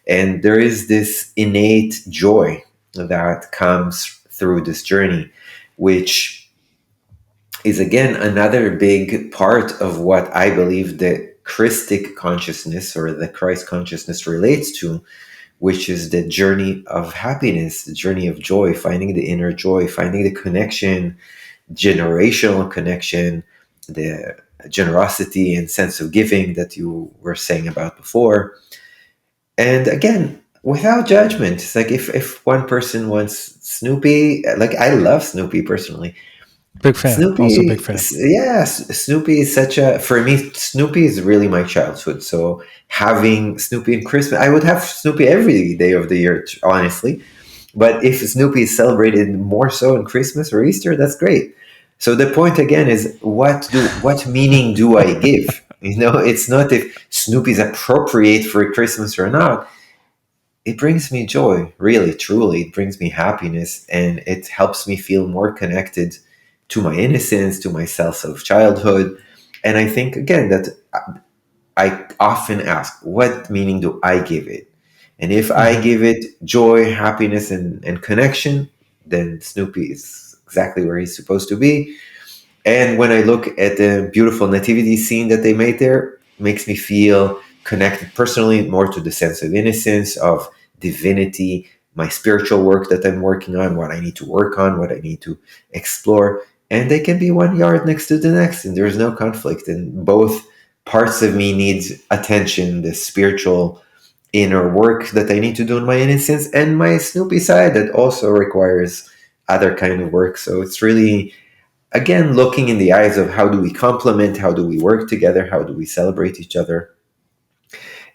And there is this innate joy that comes through this journey, which is again another big part of what I believe the Christic consciousness or the Christ consciousness relates to, which is the journey of happiness, the journey of joy, finding the inner joy, finding the connection, generational connection, the generosity and sense of giving that you were saying about before. And again, without judgment. It's like if one person wants Snoopy, like I love Snoopy personally. Big fan. Also big Snoopy, fan. Snoopy is such a, for me, Snoopy is really my childhood. So having Snoopy in Christmas, I would have Snoopy every day of the year, honestly. But if Snoopy is celebrated more so in Christmas or Easter, that's great. So the point again is what meaning do I give? You know, it's not if Snoopy is appropriate for Christmas or not. It brings me joy, really, truly. It brings me happiness, and it helps me feel more connected to my innocence, to my self of childhood. And I think again that I often ask, what meaning do I give it? And if I Mm-hmm. give it joy, happiness, and connection, then Snoopy is exactly where he's supposed to be. And when I look at the beautiful nativity scene that they made there, makes me feel connected personally more to the sense of innocence, of divinity, my spiritual work that I'm working on, what I need to work on, what I need to explore. And they can be one yard next to the next, and there's no conflict. And both parts of me need attention, the spiritual inner work that I need to do in my innocence, and my Snoopy side that also requires other kind of work. So it's really, again, looking in the eyes of how do we complement, how do we work together, how do we celebrate each other.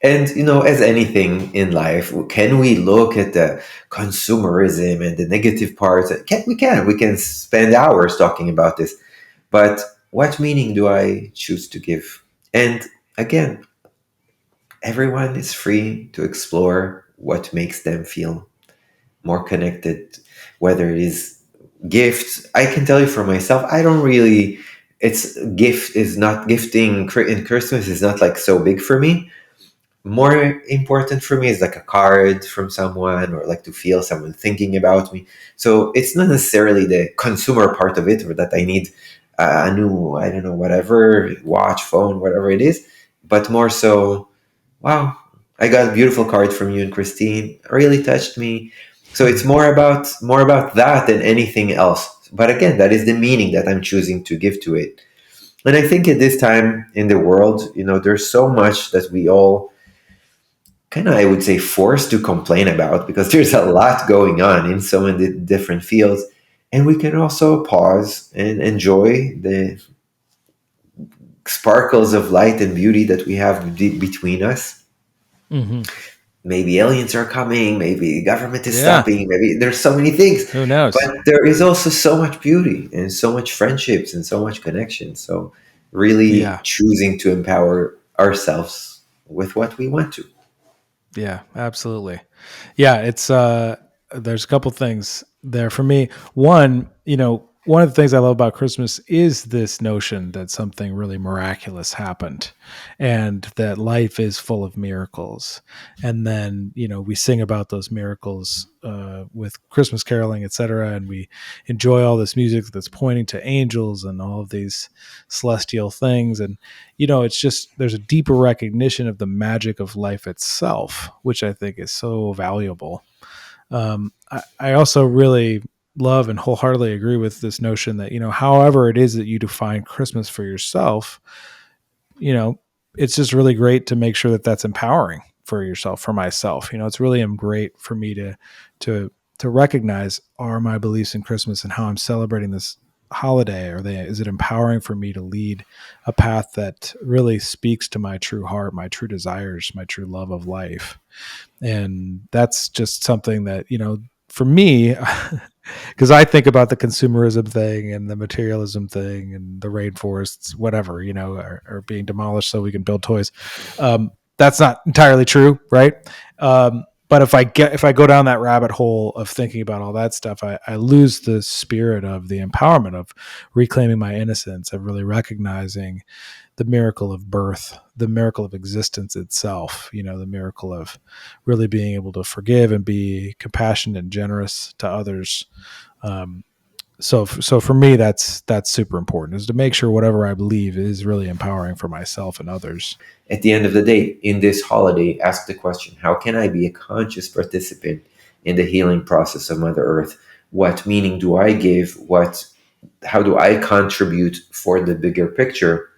And as anything in life, can we look at the consumerism and the negative parts? We can spend hours talking about this, but what meaning do I choose to give? And again, everyone is free to explore what makes them feel more connected, whether it is gifts. I can tell you for myself, I don't really, it's gift is not gifting in Christmas is not like so big for me. More important for me is like a card from someone, or like to feel someone thinking about me. So it's not necessarily the consumer part of it, or that I need a new, I don't know, whatever, watch, phone, whatever it is, but more so, wow, I got a beautiful card from you and Christine. It really touched me. So it's more about that than anything else. But again, that is the meaning that I'm choosing to give to it. And I think at this time in the world, there's so much that we all kind of, I would say, forced to complain about, because there's a lot going on in so many different fields. And we can also pause and enjoy the sparkles of light and beauty that we have between us. Mm-hmm. Maybe aliens are coming, maybe the government is Yeah. stopping, maybe there's so many things, Who knows? but there is also so much beauty and so much friendships and so much connection. So really Yeah. choosing to empower ourselves with what we want to. Yeah, absolutely. Yeah, it's there's a couple things there for me. One, one of the things I love about Christmas is this notion that something really miraculous happened and that life is full of miracles. And then, we sing about those miracles with Christmas caroling, etc. And we enjoy all this music that's pointing to angels and all of these celestial things. And it's just there's a deeper recognition of the magic of life itself, which I think is so valuable. I also really love and wholeheartedly agree with this notion that, however it is that you define Christmas for yourself, you know, it's just really great to make sure that that's empowering for yourself, for myself. It's really great for me to to recognize, are my beliefs in Christmas and how I'm celebrating this holiday, is it empowering for me to lead a path that really speaks to my true heart, my true desires, my true love of life. And that's just something that, for me, because I think about the consumerism thing and the materialism thing and the rainforests, whatever, are being demolished so we can build toys. That's not entirely true, right? But if I go down that rabbit hole of thinking about all that stuff, I lose the spirit of the empowerment of reclaiming my innocence, of really recognizing the miracle of birth, the miracle of existence itself, the miracle of really being able to forgive and be compassionate and generous to others. Um, so for me, that's super important, is to make sure whatever I believe is really empowering for myself and others. At the end of the day, in this holiday, ask the question, how can I be a conscious participant in the healing process of Mother Earth? What meaning do I give? How do I contribute for the bigger picture?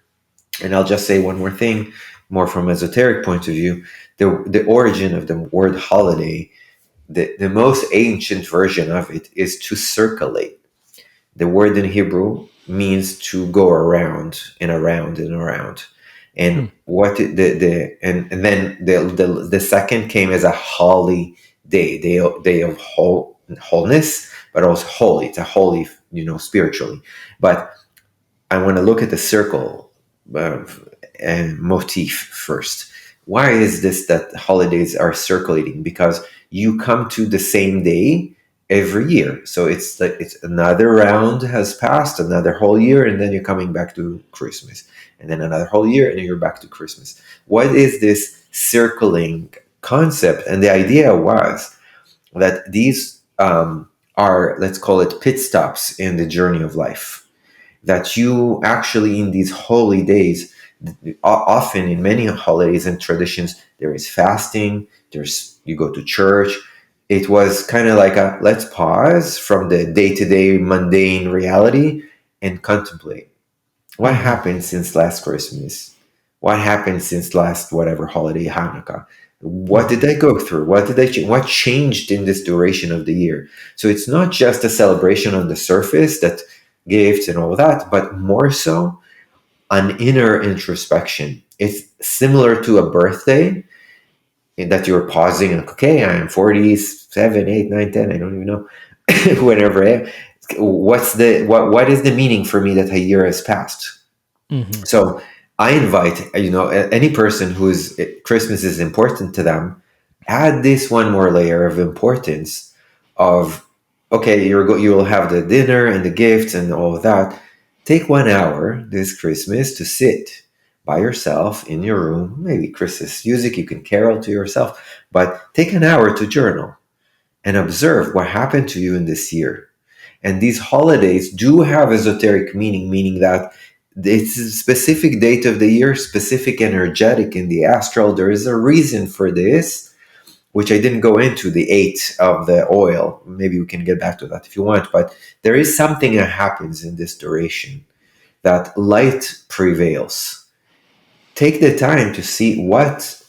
And I'll just say one more thing, more from esoteric point of view. The origin of the word holiday, the most ancient version of it is to circulate. The word in Hebrew means to go around and around and around. Hmm. And and then the second came as a holy day of wholeness, but also holy. It's a holy, spiritually. But I want to look at the circle motif first. Why is this that holidays are circulating? Because you come to the same day every year. So it's like it's another round has passed, another whole year, and then you're coming back to Christmas. And then another whole year, and then you're back to Christmas. What is this circling concept? And the idea was that these are, let's call it, pit stops in the journey of life, that you actually in these holy days, often in many holidays and traditions, there is fasting, there's you go to church. It was kind of like a let's pause from the day-to-day mundane reality and contemplate what Mm-hmm. happened since last Christmas, what happened since last whatever holiday, Hanukkah. What Mm-hmm. did I go through? What changed in this duration of the year? So it's not just a celebration on the surface, that gifts and all that, but more so an inner introspection. It's similar to a birthday in that you're pausing and okay, I am 47, 8, 9, 10, I don't even know, whatever. What is the meaning for me that a year has passed? Mm-hmm. So I invite, any person whose Christmas is important to them, add this one more layer of importance of, okay, you will have the dinner and the gifts and all of that. Take 1 hour this Christmas to sit by yourself in your room, maybe Christmas music, you can carol to yourself, but take an hour to journal and observe what happened to you in this year. And these holidays do have esoteric meaning, meaning that it's a specific date of the year, specific energetic in the astral. There is a reason for this, which I didn't go into the eight of the oil. Maybe we can get back to that if you want. But there is something that happens in this duration, that light prevails. Take the time to see what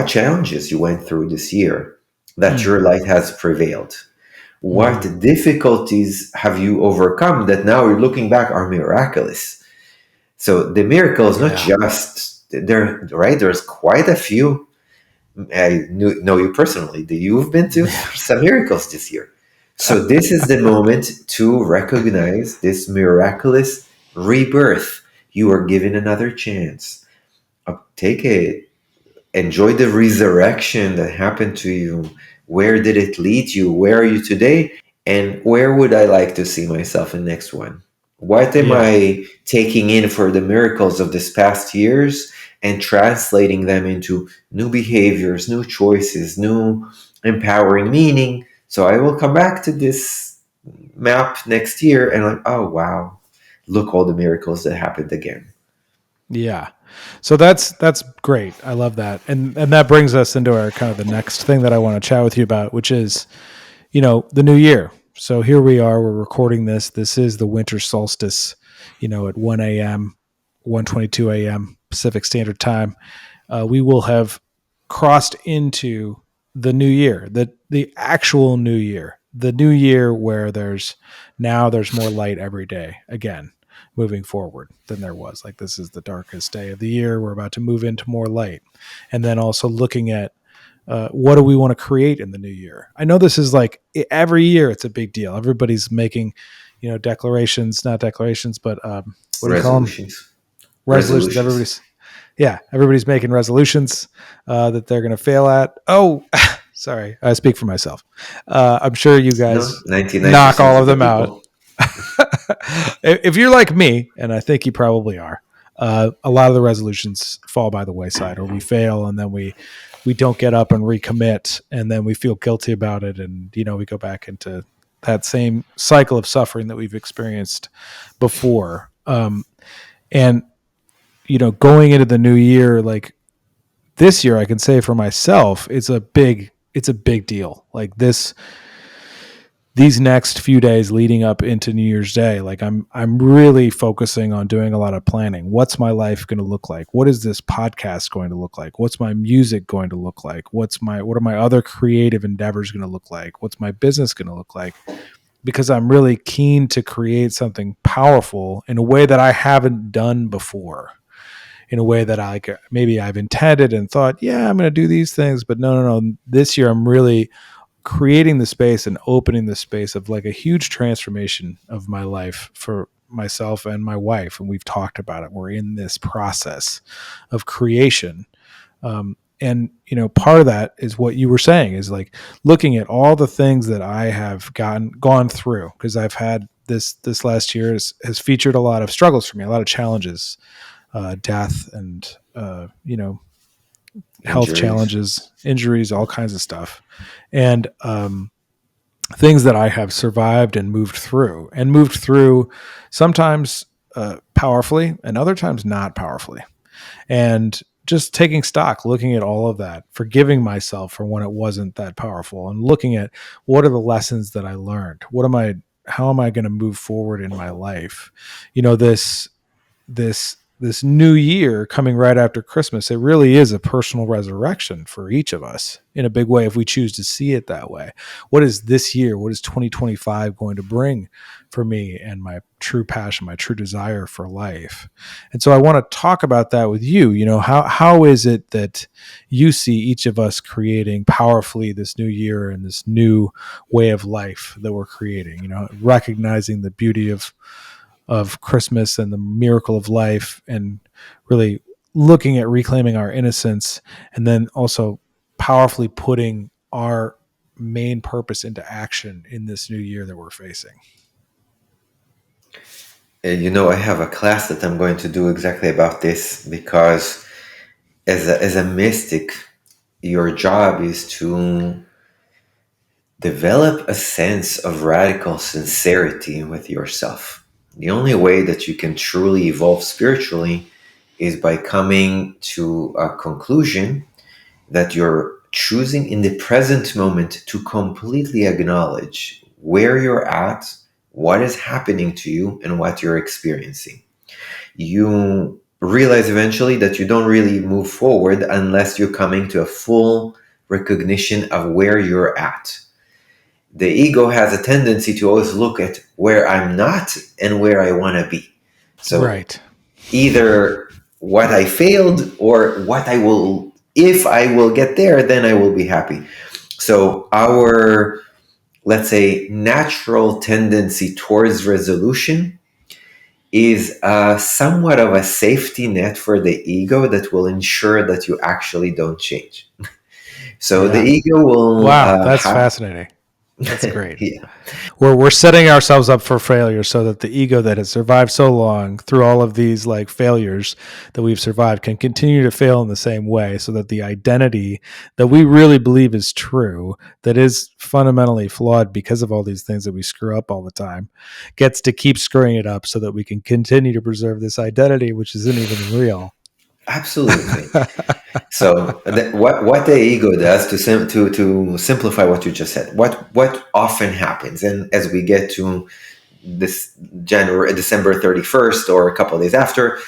challenges you went through this year, that your Mm-hmm. light has prevailed. Mm-hmm. What difficulties have you overcome that now you're looking back are miraculous? So the miracles, not Yeah. just there, right? There's quite a few. Know you personally. That you've been to Yeah. some miracles this year. So this is the moment to recognize this miraculous rebirth. You are given another chance. Take it. Enjoy the resurrection that happened to you. Where did it lead you? Where are you today? And where would I like to see myself in the next one? What am Yeah. I taking in for the miracles of this past years and translating them into new behaviors, new choices, new empowering meaning? So I will come back to this map next year and like, oh wow, look all the miracles that happened again. Yeah. So that's great. I love that. And that brings us into our kind of the next thing that I want to chat with you about, which is, the new year. So here we are, we're recording this. This is the winter solstice, at 1 a.m., 1:22 a.m. Pacific Standard Time. We will have crossed into the new year, the actual new year where there's more light every day again, moving forward than there was. Like, this is the darkest day of the year. We're about to move into more light, and then also looking at what do we want to create in the new year. I know this is like every year it's a big deal. Everybody's making declarations, not declarations, but what do you call them? Resolutions. Resolutions. Resolutions. Everybody's making resolutions that they're going to fail at. Oh, sorry, I speak for myself. I'm sure you No, guys knock 99% all of of the them out. people. If you're like me, and I think you probably are, a lot of the resolutions fall by the wayside, or we fail, and then we don't get up and recommit, and then we feel guilty about it, and we go back into that same cycle of suffering that we've experienced before. And going into the new year, like this year, I can say for myself, it's a big deal. Like these next few days leading up into New Year's Day, like I'm really focusing on doing a lot of planning. What's my life going to look like? What is this podcast going to look like? What's my music going to look like? What are my other creative endeavors going to look like? What's my business going to look like? Because I'm really keen to create something powerful in a way that I haven't done before. In a way that maybe I've intended and thought, yeah, I'm going to do these things, but no. This year I'm really creating the space and opening the space of like a huge transformation of my life for myself and my wife. And we've talked about it. We're in this process of creation. And part of that is what you were saying, is like looking at all the things that I have gone through, because I've had this last year has featured a lot of struggles for me, a lot of challenges, death and, health Injuries. challenges, injuries, all kinds of stuff. And things that I have survived and moved through sometimes powerfully and other times not powerfully. And just taking stock, looking at all of that, forgiving myself for when it wasn't that powerful, and looking at what are the lessons that I learned? How am I going to move forward in my life? This new year coming right after Christmas, it really is a personal resurrection for each of us in a big way, if we choose to see it that way. What is this year? What is 2025 going to bring for me and my true passion, my true desire for life? And so I want to talk about that with you. How is it that you see each of us creating powerfully this new year and this new way of life that we're creating, recognizing the beauty of Christmas and the miracle of life, and really looking at reclaiming our innocence, and then also powerfully putting our main purpose into action in this new year that we're facing. I have a class that I'm going to do exactly about this, because as a mystic, your job is to develop a sense of radical sincerity with yourself. The only way that you can truly evolve spiritually is by coming to a conclusion that you're choosing in the present moment to completely acknowledge where you're at, what is happening to you, and what you're experiencing. You realize eventually that you don't really move forward unless you're coming to a full recognition of where you're at. The ego has a tendency to always look at where I'm not and where I want to be. So right. Either what I failed or what I will, if I will get there, then I will be happy. So our, let's say, natural tendency towards resolution is somewhat of a safety net for the ego that will ensure that you actually don't change. So the ego will... Wow, that's fascinating. That's great. Yeah. We're setting ourselves up for failure so that the ego that has survived so long through all of these like failures that we've survived can continue to fail in the same way, so that the identity that we really believe is true, that is fundamentally flawed because of all these things that we screw up all the time, gets to keep screwing it up so that we can continue to preserve this identity, which isn't even real. Absolutely. So what the ego does, to simplify what you just said, what often happens, and as we get to this December 31st or a couple of days after,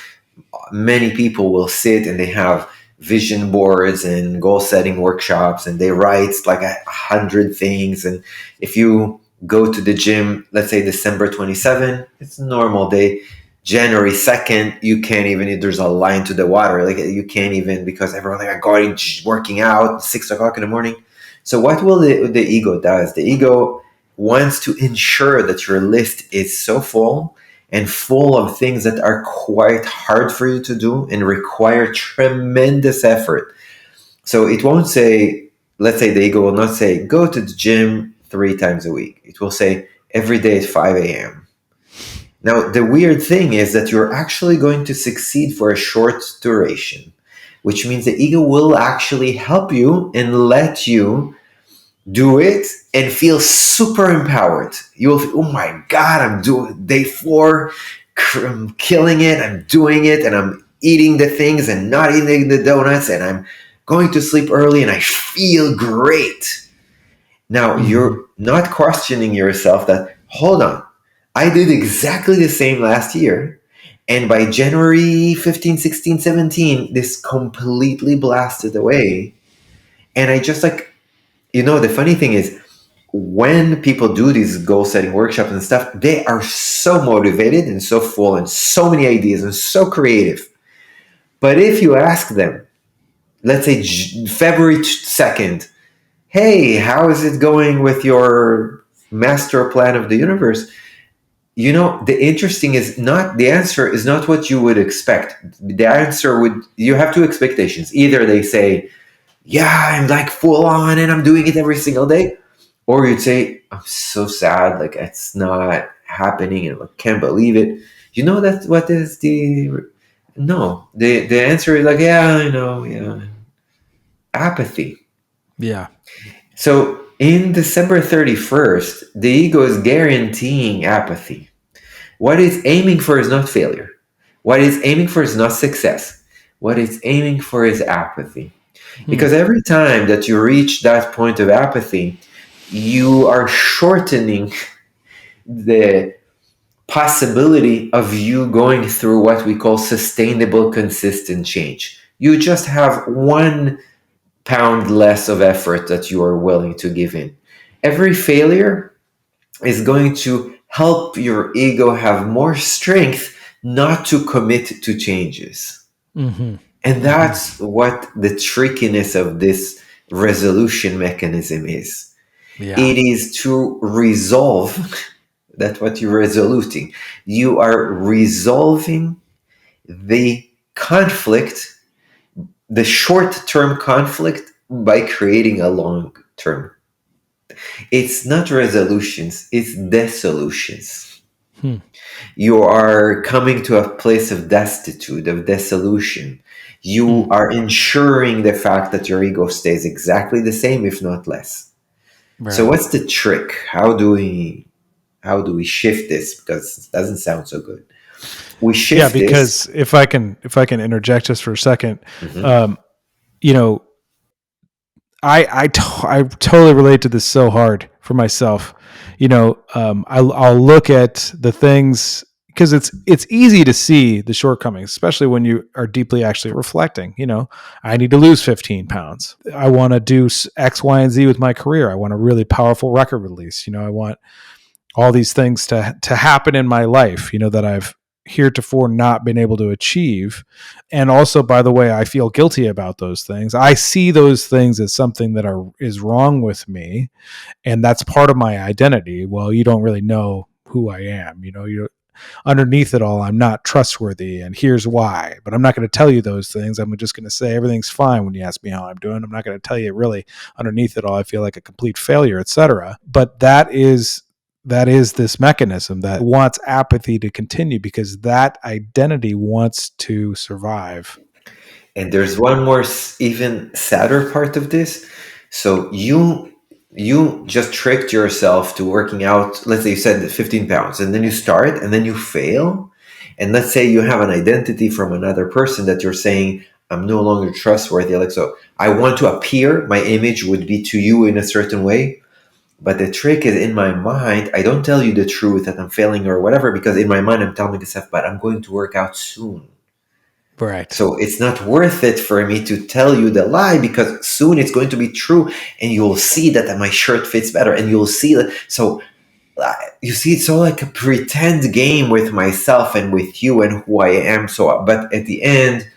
many people will sit and they have vision boards and goal setting workshops, and they write like 100 things. And if you go to the gym, let's say December 27, it's a normal day. January 2nd, you can't even, there's a line to the water. Like you can't even, because everyone's like, I'm going working out 6 o'clock in the morning. So what will the ego does? The ego wants to ensure that your list is so full and full of things that are quite hard for you to do and require tremendous effort. So it won't say, let's say the ego will not say, go to the gym 3 times a week. It will say every day at 5 a.m. Now, the weird thing is that you're actually going to succeed for a short duration, which means the ego will actually help you and let you do it and feel super empowered. You'll feel, oh my God, I'm doing day 4, I'm killing it, I'm doing it, and I'm eating the things and not eating the donuts, and I'm going to sleep early, and I feel great. Now Mhm. you're not questioning yourself that, hold on, I did exactly the same last year. And by January 15, 16, 17, this completely blasted away. And I just like, the funny thing is, when people do these goal setting workshops and stuff, they are so motivated and so full and so many ideas and so creative. But if you ask them, let's say February 2nd, hey, how is it going with your master plan of the universe? The interesting is not the answer is not what you would expect. The answer would, you have two expectations. Either they say, yeah, I'm like full on and I'm doing it every single day. Or you'd say, I'm so sad, like it's not happening and I can't believe it. That's what is the no. The answer is like, yeah, I know, yeah. Apathy. Yeah. So in December 31st, the ego is guaranteeing apathy. What it's aiming for is not failure. What it's aiming for is not success. What it's aiming for is apathy. Hmm. Because every time that you reach that point of apathy, you are shortening the possibility of you going through what we call sustainable, consistent change. You just have 1 pound less of effort that you are willing to give in. Every failure is going to help your ego have more strength not to commit to changes. Hmm. And Hmm. that's what the trickiness of this resolution mechanism is. Yeah. It is to resolve. That's what you're resoluting. You are resolving the conflict, the short term conflict, by creating a long term. It's not resolutions, it's dissolutions. Hmm. You are coming to a place of destitute, of dissolution. You Hmm. are ensuring the fact that your ego stays exactly the same, if not less. So Right. what's the trick? How do we shift this? Because it doesn't sound so good. We Yeah, shift this. because if I can interject just for a second, Mhm. um, you know, I totally relate to this so hard for myself. I'll look at the things because it's easy to see the shortcomings, especially when you are deeply actually reflecting. I need to lose 15 pounds. I want to do X, Y, and Z with my career. I want a really powerful record release. I want all these things to happen in my life, that I've heretofore not been able to achieve. And also, by the way, I feel guilty about those things. I see those things as something that is wrong with me, and that's part of my identity. Well, you don't really know who I am. You underneath it all, I'm not trustworthy, and here's why. But I'm not going to tell you those things. I'm just going to say everything's fine when you ask me how I'm doing. I'm not going to tell you really underneath it all I feel like a complete failure, etc. But that is this mechanism that wants apathy to continue because that identity wants to survive. And there's one more even sadder part of this. So you just tricked yourself to working out. Let's say you said 15 pounds, and then you start, and then you fail. And let's say you have an identity from another person that you're saying, I'm no longer trustworthy. Like, so I want to appear, my image would be to you in a certain way. But the trick is, in my mind, I don't tell you the truth that I'm failing or whatever, because in my mind I'm telling myself, but I'm going to work out soon. Right. So it's not worth it for me to tell you the lie, because soon it's going to be true, and you'll see that my shirt fits better, and you'll see that. So you see, it's all like a pretend game with myself and with you and who I am. So, but at the end,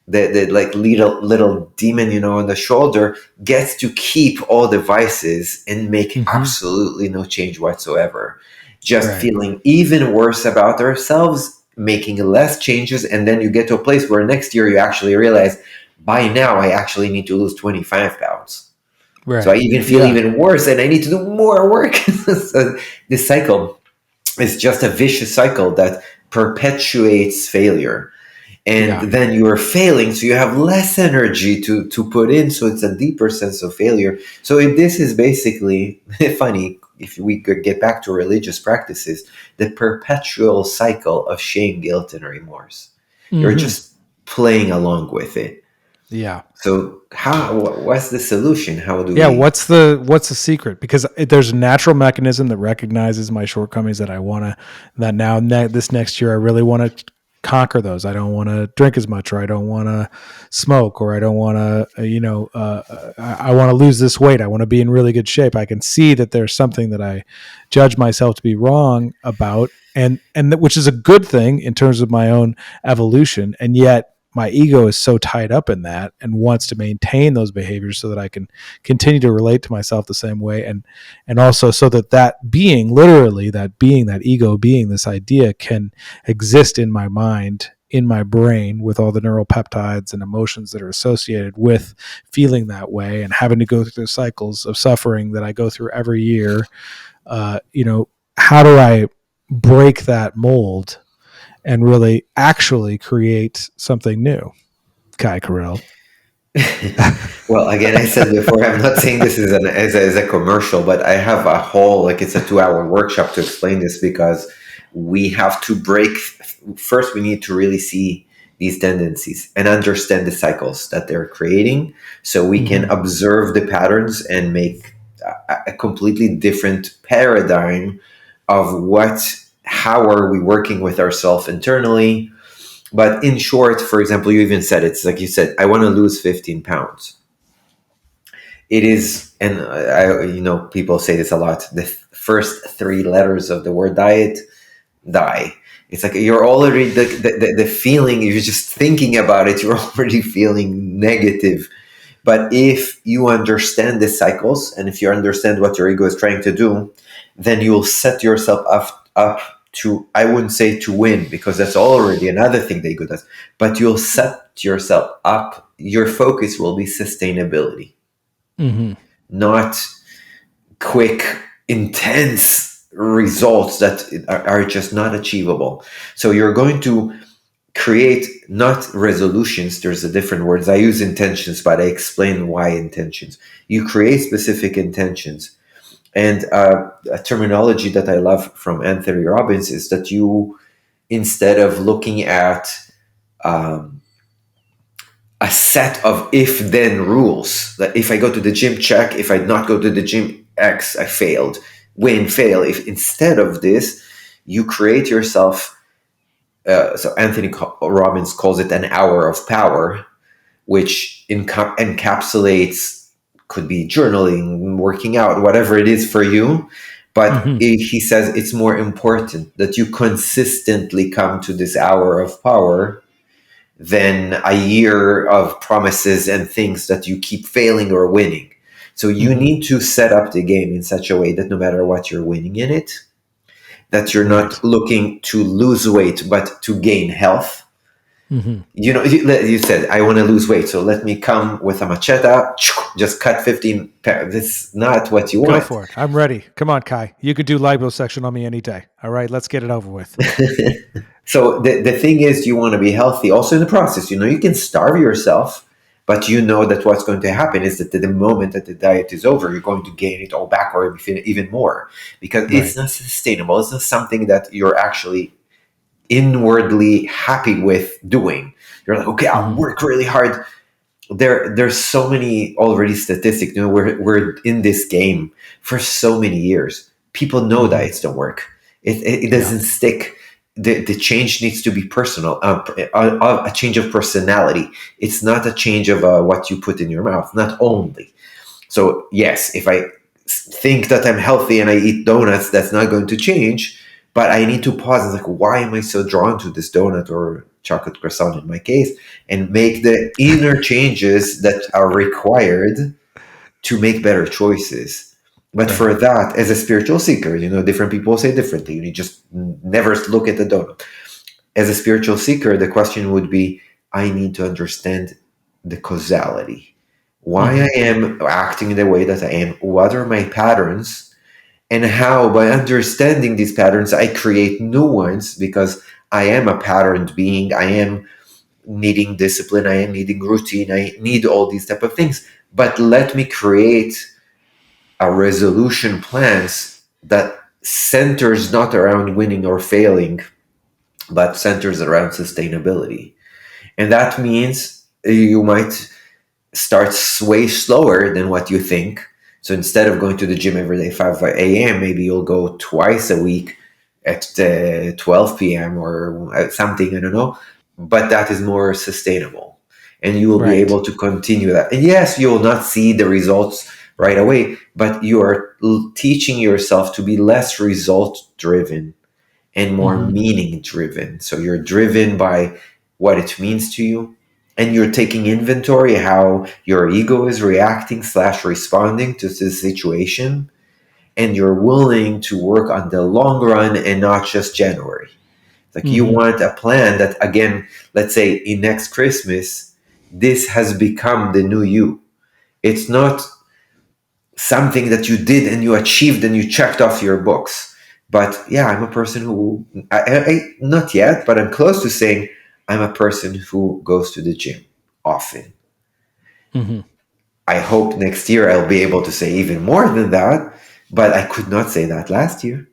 the like little demon, on the shoulder gets to keep all the vices and make Hmm. absolutely no change whatsoever. Just Right. feeling even worse about ourselves, making less changes, and then you get to a place where next year you actually realize, by now I actually need to lose 25 pounds. So I Right. even feel Yeah. even worse and I need to do more work. So this cycle is just a vicious cycle that perpetuates failure. and Yeah. then you're failing, so you have less energy to put in, so it's a deeper sense of failure. So this is basically funny, if we could get back to religious practices, the perpetual cycle of shame, guilt, and remorse. You're Hmm. just playing along with it. Yeah. So what's the solution? How do Yeah. we? What's the secret? Because there's a natural mechanism that recognizes my shortcomings that I want to, that now this next year, I really want to conquer those. I don't want to drink as much, or I don't want to smoke, or I don't want to, I want to lose this weight. I want to be in really good shape. I can see that there's something that I judge myself to be wrong about, which is a good thing in terms of my own evolution. And yet my ego is so tied up in that and wants to maintain those behaviors so that I can continue to relate to myself the same way, and also so that being, literally that being, that ego being, this idea can exist in my mind, in my brain, with all the neural peptides and emotions that are associated with feeling that way and having to go through the cycles of suffering that I go through every year. How do I break that mold and really actually create something new? Kai Karrel. Well, again, I said before, I'm not saying this is as a commercial, but I have a whole, like, it's a 2 hour workshop to explain this, because we have to break. First, we need to really see these tendencies and understand the cycles that they're creating, so we can Mm-hmm. observe the patterns and make a completely different paradigm of how are we working with ourselves internally. But in short, for example, you even said, it's like you said, I want to lose 15 pounds. It is, and people say this a lot, the first three letters of the word diet, die. It's like you're already, the feeling, if you're just thinking about it, you're already feeling negative. But if you understand the cycles, and if you understand what your ego is trying to do, then you'll set yourself up to, I wouldn't say to win, because that's already another thing the ego does, but you'll set yourself up. Your focus will be sustainability, Mm-hmm. not quick, intense results that are just not achievable. So you're going to create not resolutions. There's a different words. I use intentions, but I explain why intentions. You create specific intentions. And a terminology that I love from Anthony Robbins is that you, instead of looking at um, a set of if-then rules, that if I go to the gym, check. If I not go to the gym, X, I failed. Win, fail. If instead of this, you create yourself. So Anthony Robbins calls it an hour of power, which encapsulates, could be journaling, working out, whatever it is for you. But Mm-hmm. he says it's more important that you consistently come to this hour of power than a year of promises and things that you keep failing or winning. So you Mm-hmm. need to set up the game in such a way that no matter what, you're winning in it, that you're Right. not looking to lose weight, but to gain health. Mm-hmm. You said, I want to lose weight, so let me come with a machete, just cut 15 pounds. That's not what you Go want. for it. I'm ready. Come on, Kai. You could do liposuction on me any day. All right, let's get it over with. So the thing is, you want to be healthy also in the process. You can starve yourself, but you know that what's going to happen is that the moment that the diet is over, you're going to gain it all back, or even more, because it's Right. not sustainable. It's not something that you're actually inwardly happy with doing. You're like, okay, I'll Mm-hmm. work really hard. There's so many already statistics. We're in this game for so many years. People know Mm-hmm. diets don't work. It Yeah. doesn't stick. The change needs to be personal. A change of personality. It's not a change of what you put in your mouth. Not only. So yes, if I think that I'm healthy and I eat donuts, that's not going to change. But I need to pause and like, why am I so drawn to this donut or chocolate croissant in my case, and make the inner changes that are required to make better choices. But Right. for that, as a spiritual seeker, different people say differently. You just never look at the donut. As a spiritual seeker, the question would be, I need to understand the causality. Why Mm-hmm. I am acting in the way that I am. What are my patterns? And how, by understanding these patterns, I create new ones, because I am a patterned being. I am needing discipline, I am needing routine, I need all these type of things. But let me create a resolution plans that centers not around winning or failing, but centers around sustainability. And that means you might start way slower than what you think. So instead of going to the gym every day 5 a.m., maybe you'll go twice a week at 12 p.m. or at something, I don't know. But that is more sustainable. And you will be Right. able to continue that. And yes, you will not see the results right away, but you are teaching yourself to be less result driven and more Hmm. meaning driven. So you're driven by what it means to you, and you're taking inventory how your ego is reacting slash responding to the situation, and you're willing to work on the long run and not just January. Like you Hmm. want a plan that, again, let's say in next Christmas, this has become the new you. It's not something that you did and you achieved and you checked off your books. But yeah, I'm a person who, not yet, but I'm close to saying I'm a person who goes to the gym often. Hmm. I hope next year I'll be able to say even more than that, but I could not say that last year,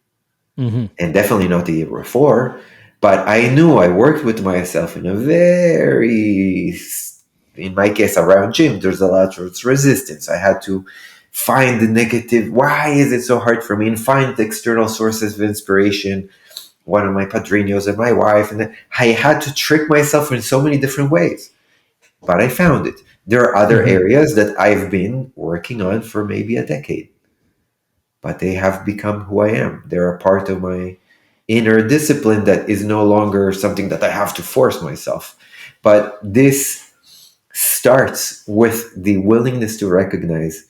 Hmm. and definitely not the year before. But I knew I worked with myself in a very, in my case, around gym, there's a lot of resistance. I had to find the negative. Why is it so hard for me? And find the external sources of inspiration. One of my padrinos and my wife, and I had to trick myself in so many different ways. But I found it. There are other Hmm. areas that I've been working on for maybe a decade, but they have become who I am. They're a part of my inner discipline that is no longer something that I have to force myself. But this starts with the willingness to recognize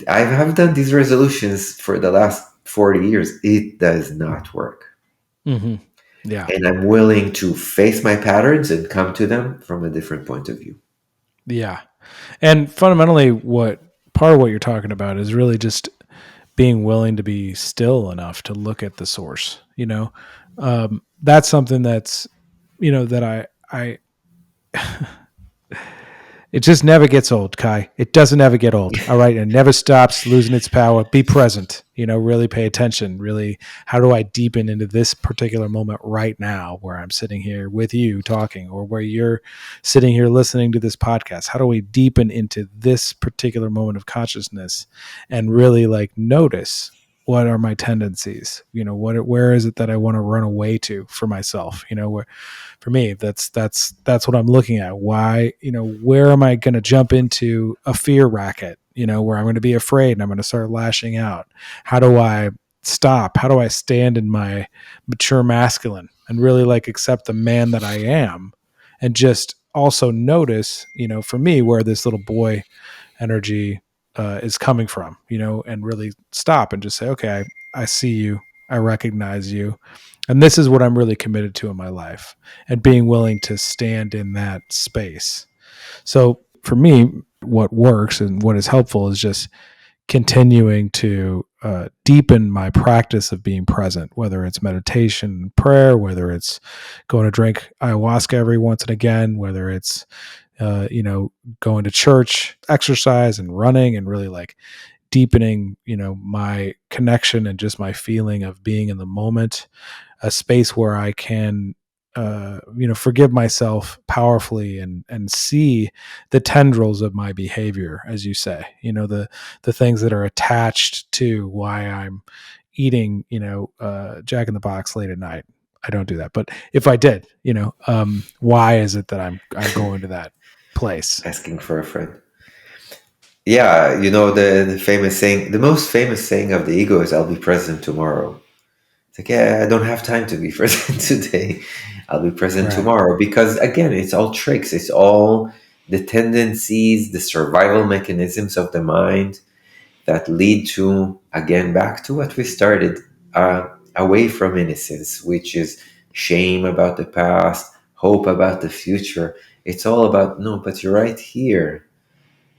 I have done these resolutions for the last 40 years. It does not work. Hmm. Yeah. And I'm willing to face my patterns and come to them from a different point of view. Yeah. And fundamentally, what part of what you're talking about is really just being willing to be still enough to look at the source. That's something that's, that I, it just never gets old, Kai. It doesn't ever get old. All right. It never stops losing its power. Be present, really pay attention. Really, how do I deepen into this particular moment right now where I'm sitting here with you talking, or where you're sitting here listening to this podcast? How do we deepen into this particular moment of consciousness and really like notice what are my tendencies? Where is it that I want to run away to for myself? Where for me that's what I'm looking at. Why, where am I going to jump into a fear racket, where I'm going to be afraid and I'm going to start lashing out? How do I stop? How do I stand in my mature masculine and really like accept the man that I am, and just also notice, for me, where this little boy energy is coming from, and really stop and just say, okay, I see you, I recognize you, and this is what I'm really committed to in my life, and being willing to stand in that space. So for me, what works and what is helpful is just continuing to deepen my practice of being present, whether it's meditation, prayer, whether it's going to drink ayahuasca every once and again, whether it's going to church, exercise and running, and really like deepening, my connection and just my feeling of being in the moment, a space where I can, forgive myself powerfully and see the tendrils of my behavior, as you say, the things that are attached to why I'm eating, Jack in the Box late at night. I don't do that, but if I did, why is it that I'm going to that place? Asking for a friend. Yeah, the famous saying, the most famous saying of the ego is I'll be present tomorrow. It's like, yeah, I don't have time to be present today. I'll be present Right. tomorrow because, again, it's all tricks. It's all the tendencies, the survival mechanisms of the mind that lead to, again, back to what we started, away from innocence, which is shame about the past, hope about the future. It's all about, no, but you're right here.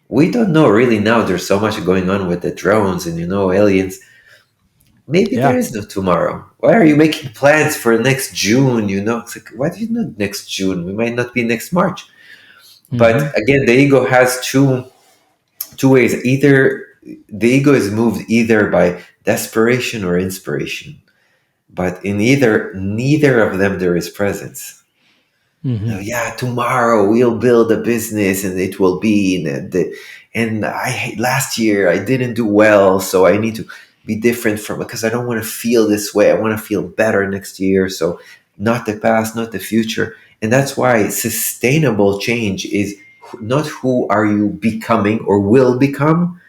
We don't know really now. There's so much going on with the drones and, aliens. Maybe there Yeah. is no tomorrow. Why are you making plans for next June? It's like, why do you know next June? We might not be next March. Mm-hmm. But again, the ego has two ways. Either the ego is moved either by desperation or inspiration, but in neither of them there is presence. Mm-hmm. Yeah, tomorrow we'll build a business and it will be and I last year I didn't do well, so I need to be different from it because I don't want to feel this way. I want to feel better next year. So not the past, not the future. And that's why sustainable change is not who are you becoming or will become,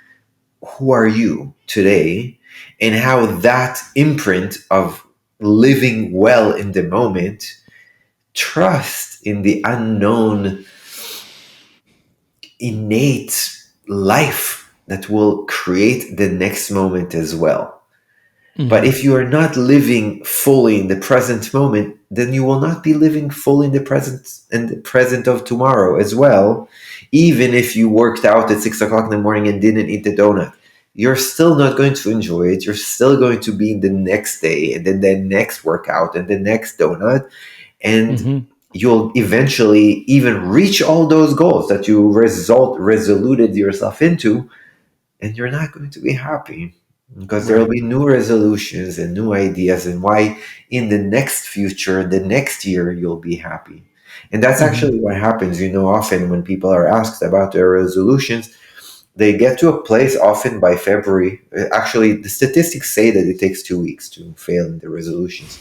who are you today, and how that imprint of living well in the moment, trust in the unknown, innate life that will create the next moment as well. But Mm-hmm. if you are not living fully in the present moment, then you will not be living fully in the present and the present of tomorrow as well. Even if you worked out at 6 o'clock in the morning and didn't eat the donut, you're still not going to enjoy it. You're still going to be in the next day and then the next workout and the next donut. And Mm-hmm. you'll eventually even reach all those goals that you resoluted yourself into, and you're not going to be happy because there will Right. be new resolutions and new ideas and why in the next future, the next year, you'll be happy. And that's Mm-hmm. actually what happens. Often when people are asked about their resolutions, they get to a place often by February. Actually, the statistics say that it takes 2 weeks to fail in the resolutions.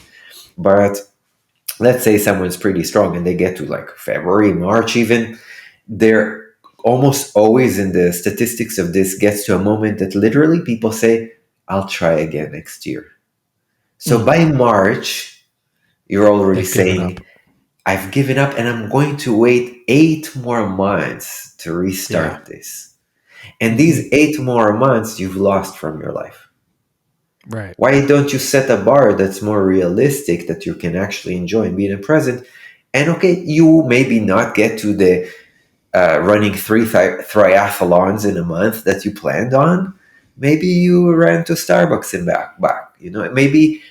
But let's say someone's pretty strong and they get to like February, March even, they're almost always in the statistics of this gets to a moment that literally people say, I'll try again next year. So Mm. by March, you're already They've given up. saying, I've given up and I'm going to wait 8 more months to Yeah. restart this. And Mm-hmm. these 8 more months you've lost from your life. Right. Why don't you set a bar that's more realistic that you can actually enjoy and be in the present? And okay, you maybe not get to the running three triathlons in a month that you planned on. Maybe you ran to Starbucks and back. Maybe,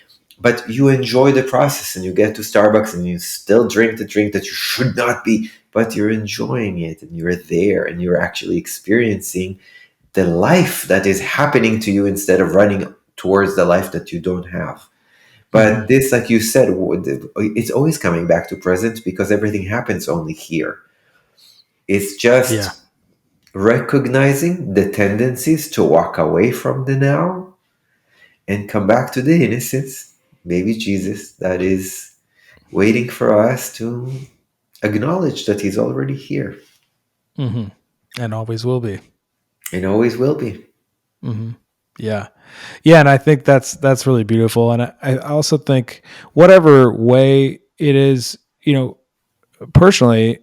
but you enjoy the process and you get to Starbucks and you still drink the drink that you should not be, but you're enjoying it and you're there and you're actually experiencing the life that is happening to you instead of running towards the life that you don't have. Mm-hmm. But this, like you said, it's always coming back to present because everything happens only here. It's Yeah. just recognizing the tendencies to walk away from the now and come back to the innocence, baby Jesus, that is waiting for us to acknowledge that he's already here Mm-hmm. And always will be. and always will be. Mm-hmm. Yeah. Yeah. And I think that's really beautiful. And I also think whatever way it is, personally,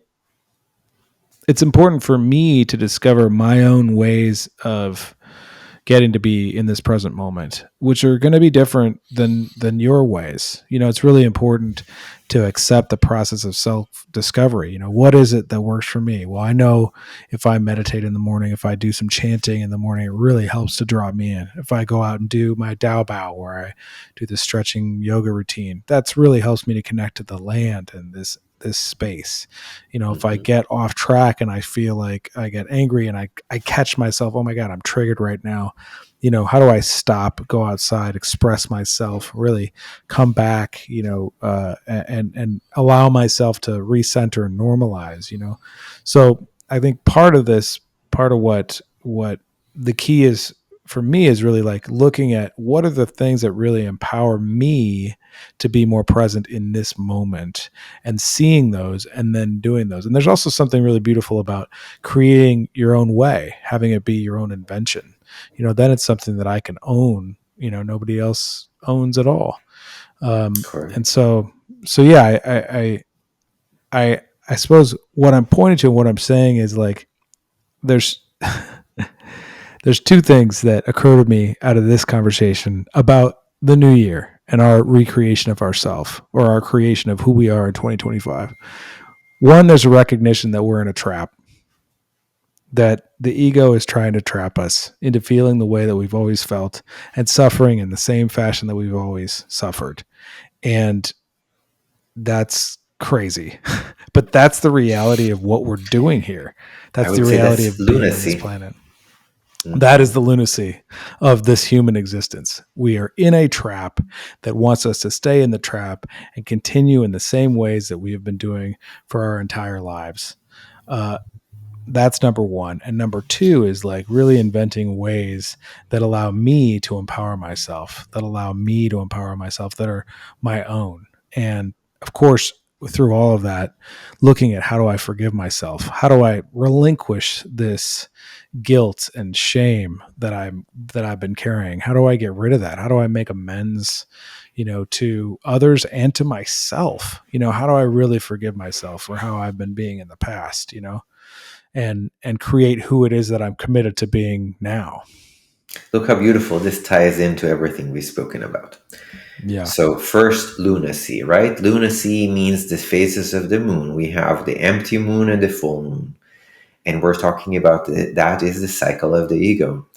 it's important for me to discover my own ways of getting to be in this present moment, which are going to be different than your ways. It's really important to accept the process of self discovery. What is it that works for me? Well, I know if I meditate in the morning, if I do some chanting in the morning, it really helps to draw me in. If I go out and do my Dao Bao, where I do the stretching yoga routine, that's really helps me to connect to the land and this space. If I Mhm. get off track and I feel like I get angry and I catch myself, oh my God, I'm triggered right now. How do I stop, go outside, express myself, really come back, and allow myself to recenter and normalize, So I think part of what the key is for me is really like looking at what are the things that really empower me to be more present in this moment and seeing those and then doing those. And there's also something really beautiful about creating your own way, having it be your own invention. Then it's something that I can own, nobody else owns at all. And Correct. so yeah, I suppose what I'm pointing to and what I'm saying is like, there's, there's two things that occur to me out of this conversation about the new year and our recreation of ourself or our creation of who we are in 2025. One, there's a recognition that we're in a trap, that the ego is trying to trap us into feeling the way that we've always felt and suffering in the same fashion that we've always suffered. And that's crazy. But that's the reality of what we're doing here. I That's the would say reality that's of being on this lunacy. planet. That is Mhm. the lunacy of this human existence. We are in a trap that wants us to stay in the trap and continue in the same ways that we have been doing for our entire lives. Uh, that's number one. And number two is like really inventing ways that allow me to empower myself, that are my own. And of course, through all of that, looking at how do I forgive myself? How do I relinquish this guilt and shame that I've been carrying? How do I get rid of that? How do I make amends, to others and to myself? How do I really forgive myself for how I've been being in the past, and create who it is that I'm committed to being now. Look how beautiful this ties into everything we've spoken about. Yeah. So, first, lunacy, right? Lunacy means the phases of the moon. We have the empty moon and the full moon. And we're talking about that is the cycle of the ego.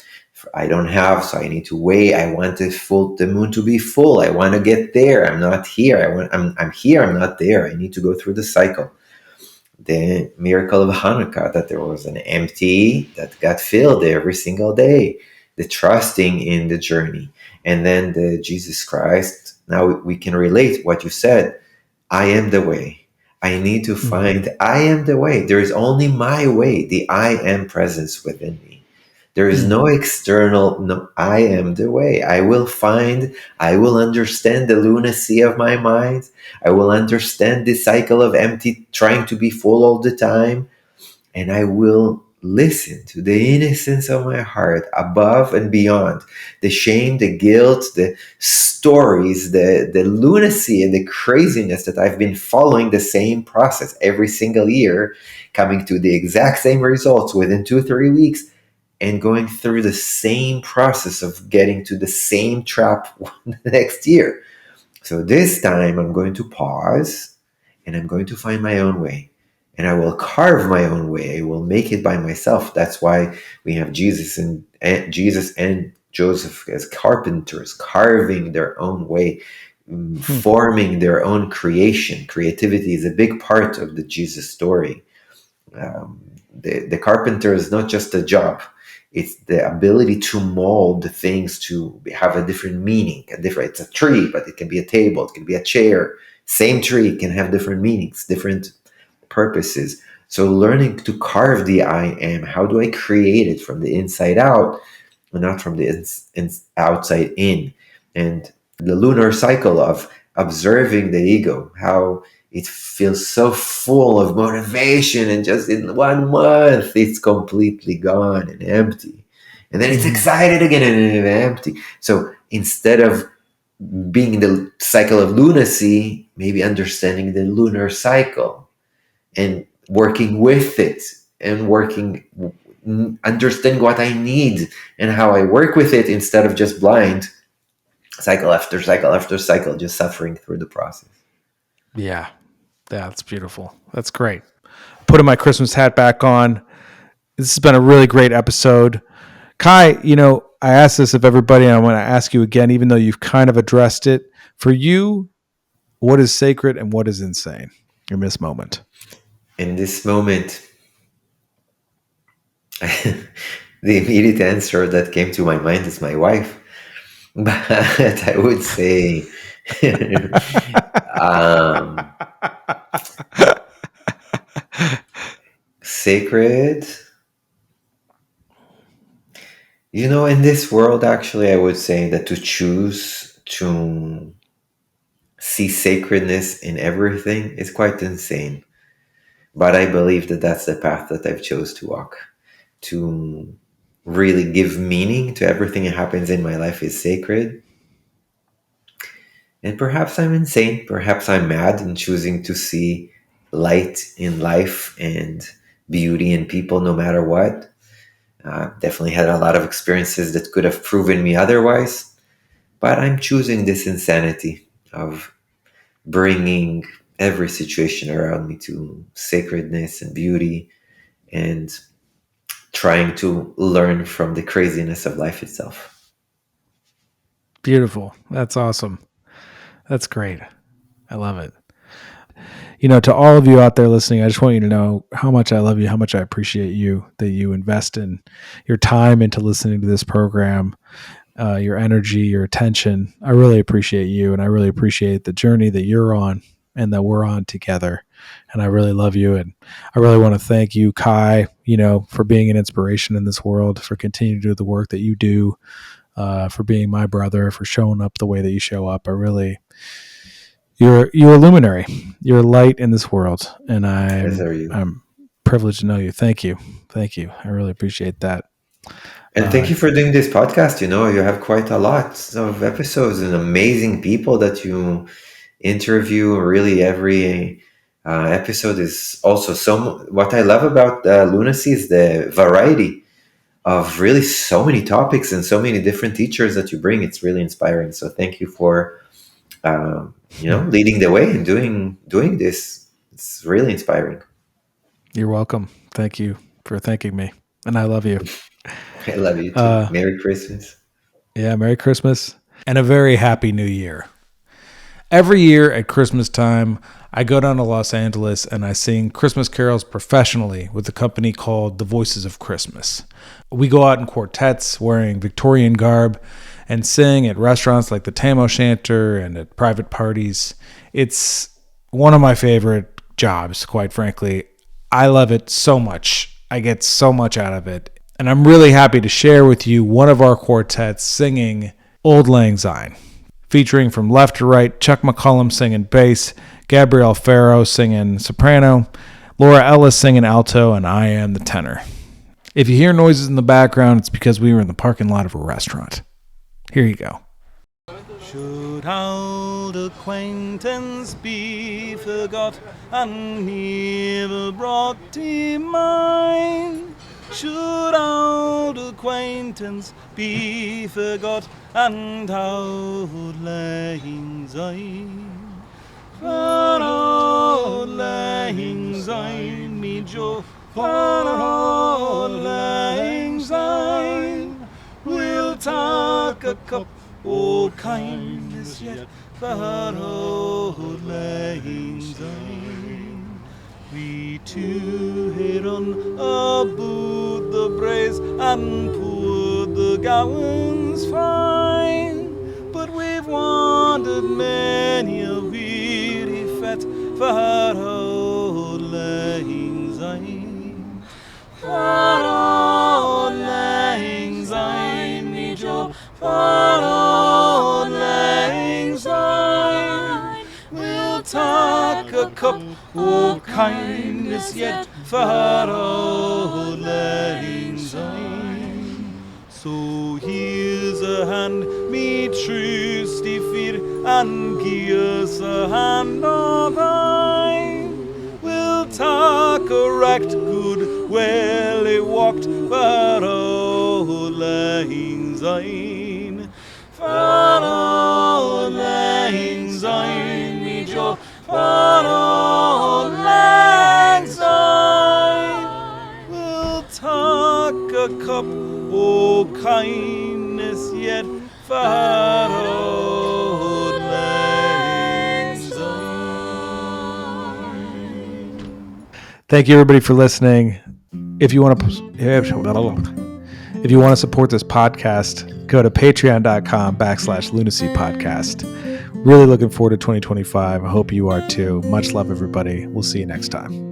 I don't have, so I need to wait. I want the moon to be full. I want to get there. I'm not here. I'm here. I'm not there. I need to go through the cycle. The miracle of Hanukkah, that there was an empty that got filled every single day, the trusting in the journey. And then the Jesus Christ, now we can relate what you said. I am the way. I need to Mm-hmm. find I am the way. There is only my way, the I am presence within me. There is no Mm-hmm. external, no, I am the way. I will understand the lunacy of my mind. I will understand the cycle of empty, trying to be full all the time. And I will listen to the innocence of my heart above and beyond the shame, the guilt, the stories, the lunacy and the craziness that I've been following the same process every single year, coming to the exact same results within 2 3 weeks and going through the same process of getting to the same trap next year. So this time I'm going to pause and I'm going to find my own way. And I will carve my own way. I will make it by myself. That's why we have Jesus and Joseph as carpenters, carving their own way, forming their own creation. Creativity is a big part of the Jesus story. The carpenter is not just a job, it's the ability to mold the things to have a different meaning, it's a tree, but it can be a table, it can be a chair. Same tree can have different meanings, different purposes. So learning to carve the I am, how do I create it from the inside out and not from the outside in? And the lunar cycle of observing the ego, how it feels so full of motivation, and just in 1 month it's completely gone and empty, and then it's Mm-hmm. excited again and then empty. So instead of being in the cycle of lunacy, maybe understanding the lunar cycle and working with it, and understanding what I need and how I work with it, instead of just blind cycle after cycle after cycle, just suffering through the process. Yeah. That's beautiful. That's great. Putting my Christmas hat back on. This has been a really great episode. Kai, I asked this of everybody, and I want to ask you again, even though you've kind of addressed it. For you, what is sacred and what is insane in this moment? In this moment, the immediate answer that came to my mind is my wife. But I would say um, sacred. In this world, actually, I would say that to choose to see sacredness in everything is quite insane. But I believe that that's the path that I've chose to walk. To really give meaning to everything that happens in my life is sacred. And perhaps I'm insane. Perhaps I'm mad in choosing to see light in life and beauty in people no matter what. Definitely had a lot of experiences that could have proven me otherwise. But I'm choosing this insanity of bringing every situation around me to sacredness and beauty, and trying to learn from the craziness of life itself. Beautiful. That's awesome. That's great. I love it. To all of you out there listening, I just want you to know how much I love you, how much I appreciate you, that you invest in your time into listening to this program, your energy, your attention. I really appreciate you, and I really appreciate the journey that you're on and that we're on together. And I really love you. And I really want to thank you, Kai, for being an inspiration in this world, for continuing to do the work that you do, for being my brother, for showing up the way that you show up. You're a luminary. You're a light in this world, and As are you. I'm privileged to know you. Thank you. I really appreciate that. And thank you for doing this podcast. You have quite a lot of episodes and amazing people that you interview. Really, every episode is also what I love about Lunacy is the variety of really so many topics and so many different teachers that you bring. It's really inspiring. So thank you for leading the way and doing this. It's really inspiring. You're welcome. Thank you for thanking me, and I love you. I love you too. Merry Christmas. Yeah, Merry Christmas and a very happy New Year. Every year at Christmas time, I go down to Los Angeles and I sing Christmas carols professionally with a company called The Voices of Christmas. We go out in quartets wearing Victorian garb and sing at restaurants like the Tam O'Shanter and at private parties. It's one of my favorite jobs, quite frankly. I love it so much. I get so much out of it. And I'm really happy to share with you one of our quartets singing Auld Lang Syne, featuring from left to right, Chuck McCollum singing bass, Gabrielle Farrow singing soprano, Laura Ellis singing alto, and I am the tenor. If you hear noises in the background, it's because we were in the parking lot of a restaurant. Here you go. Should old acquaintance be forgot and never brought to mind? Should old acquaintance be forgot and Auld Lang Syne? For Auld Lang Syne, me Jo, for Auld Lang Syne, we'll take a cup o' kindness yet for Auld Lang Syne. We two had run aboot the braes and poured the gowans fine, but we've wandered many a weary fet for Auld Lang Syne. For Auld Lang Syne, me Jo, for Auld Lang Syne, we'll take a cup o' kindness yet for Auld Lang Syne. So here's a hand, me trusty fear, and give us a hand of thine. We'll take a right good well walked for Auld Lang Syne. For Auld Lang Syne, me Jo, for Auld Lang Syne, we'll take a cup o' kindness yet for Auld Lang Syne. Thank you, everybody, for listening. If you want to support this podcast, go to patreon.com/Lunacy podcast. Really looking forward to 2025. I hope you are too. Much love, everybody. We'll see you next time.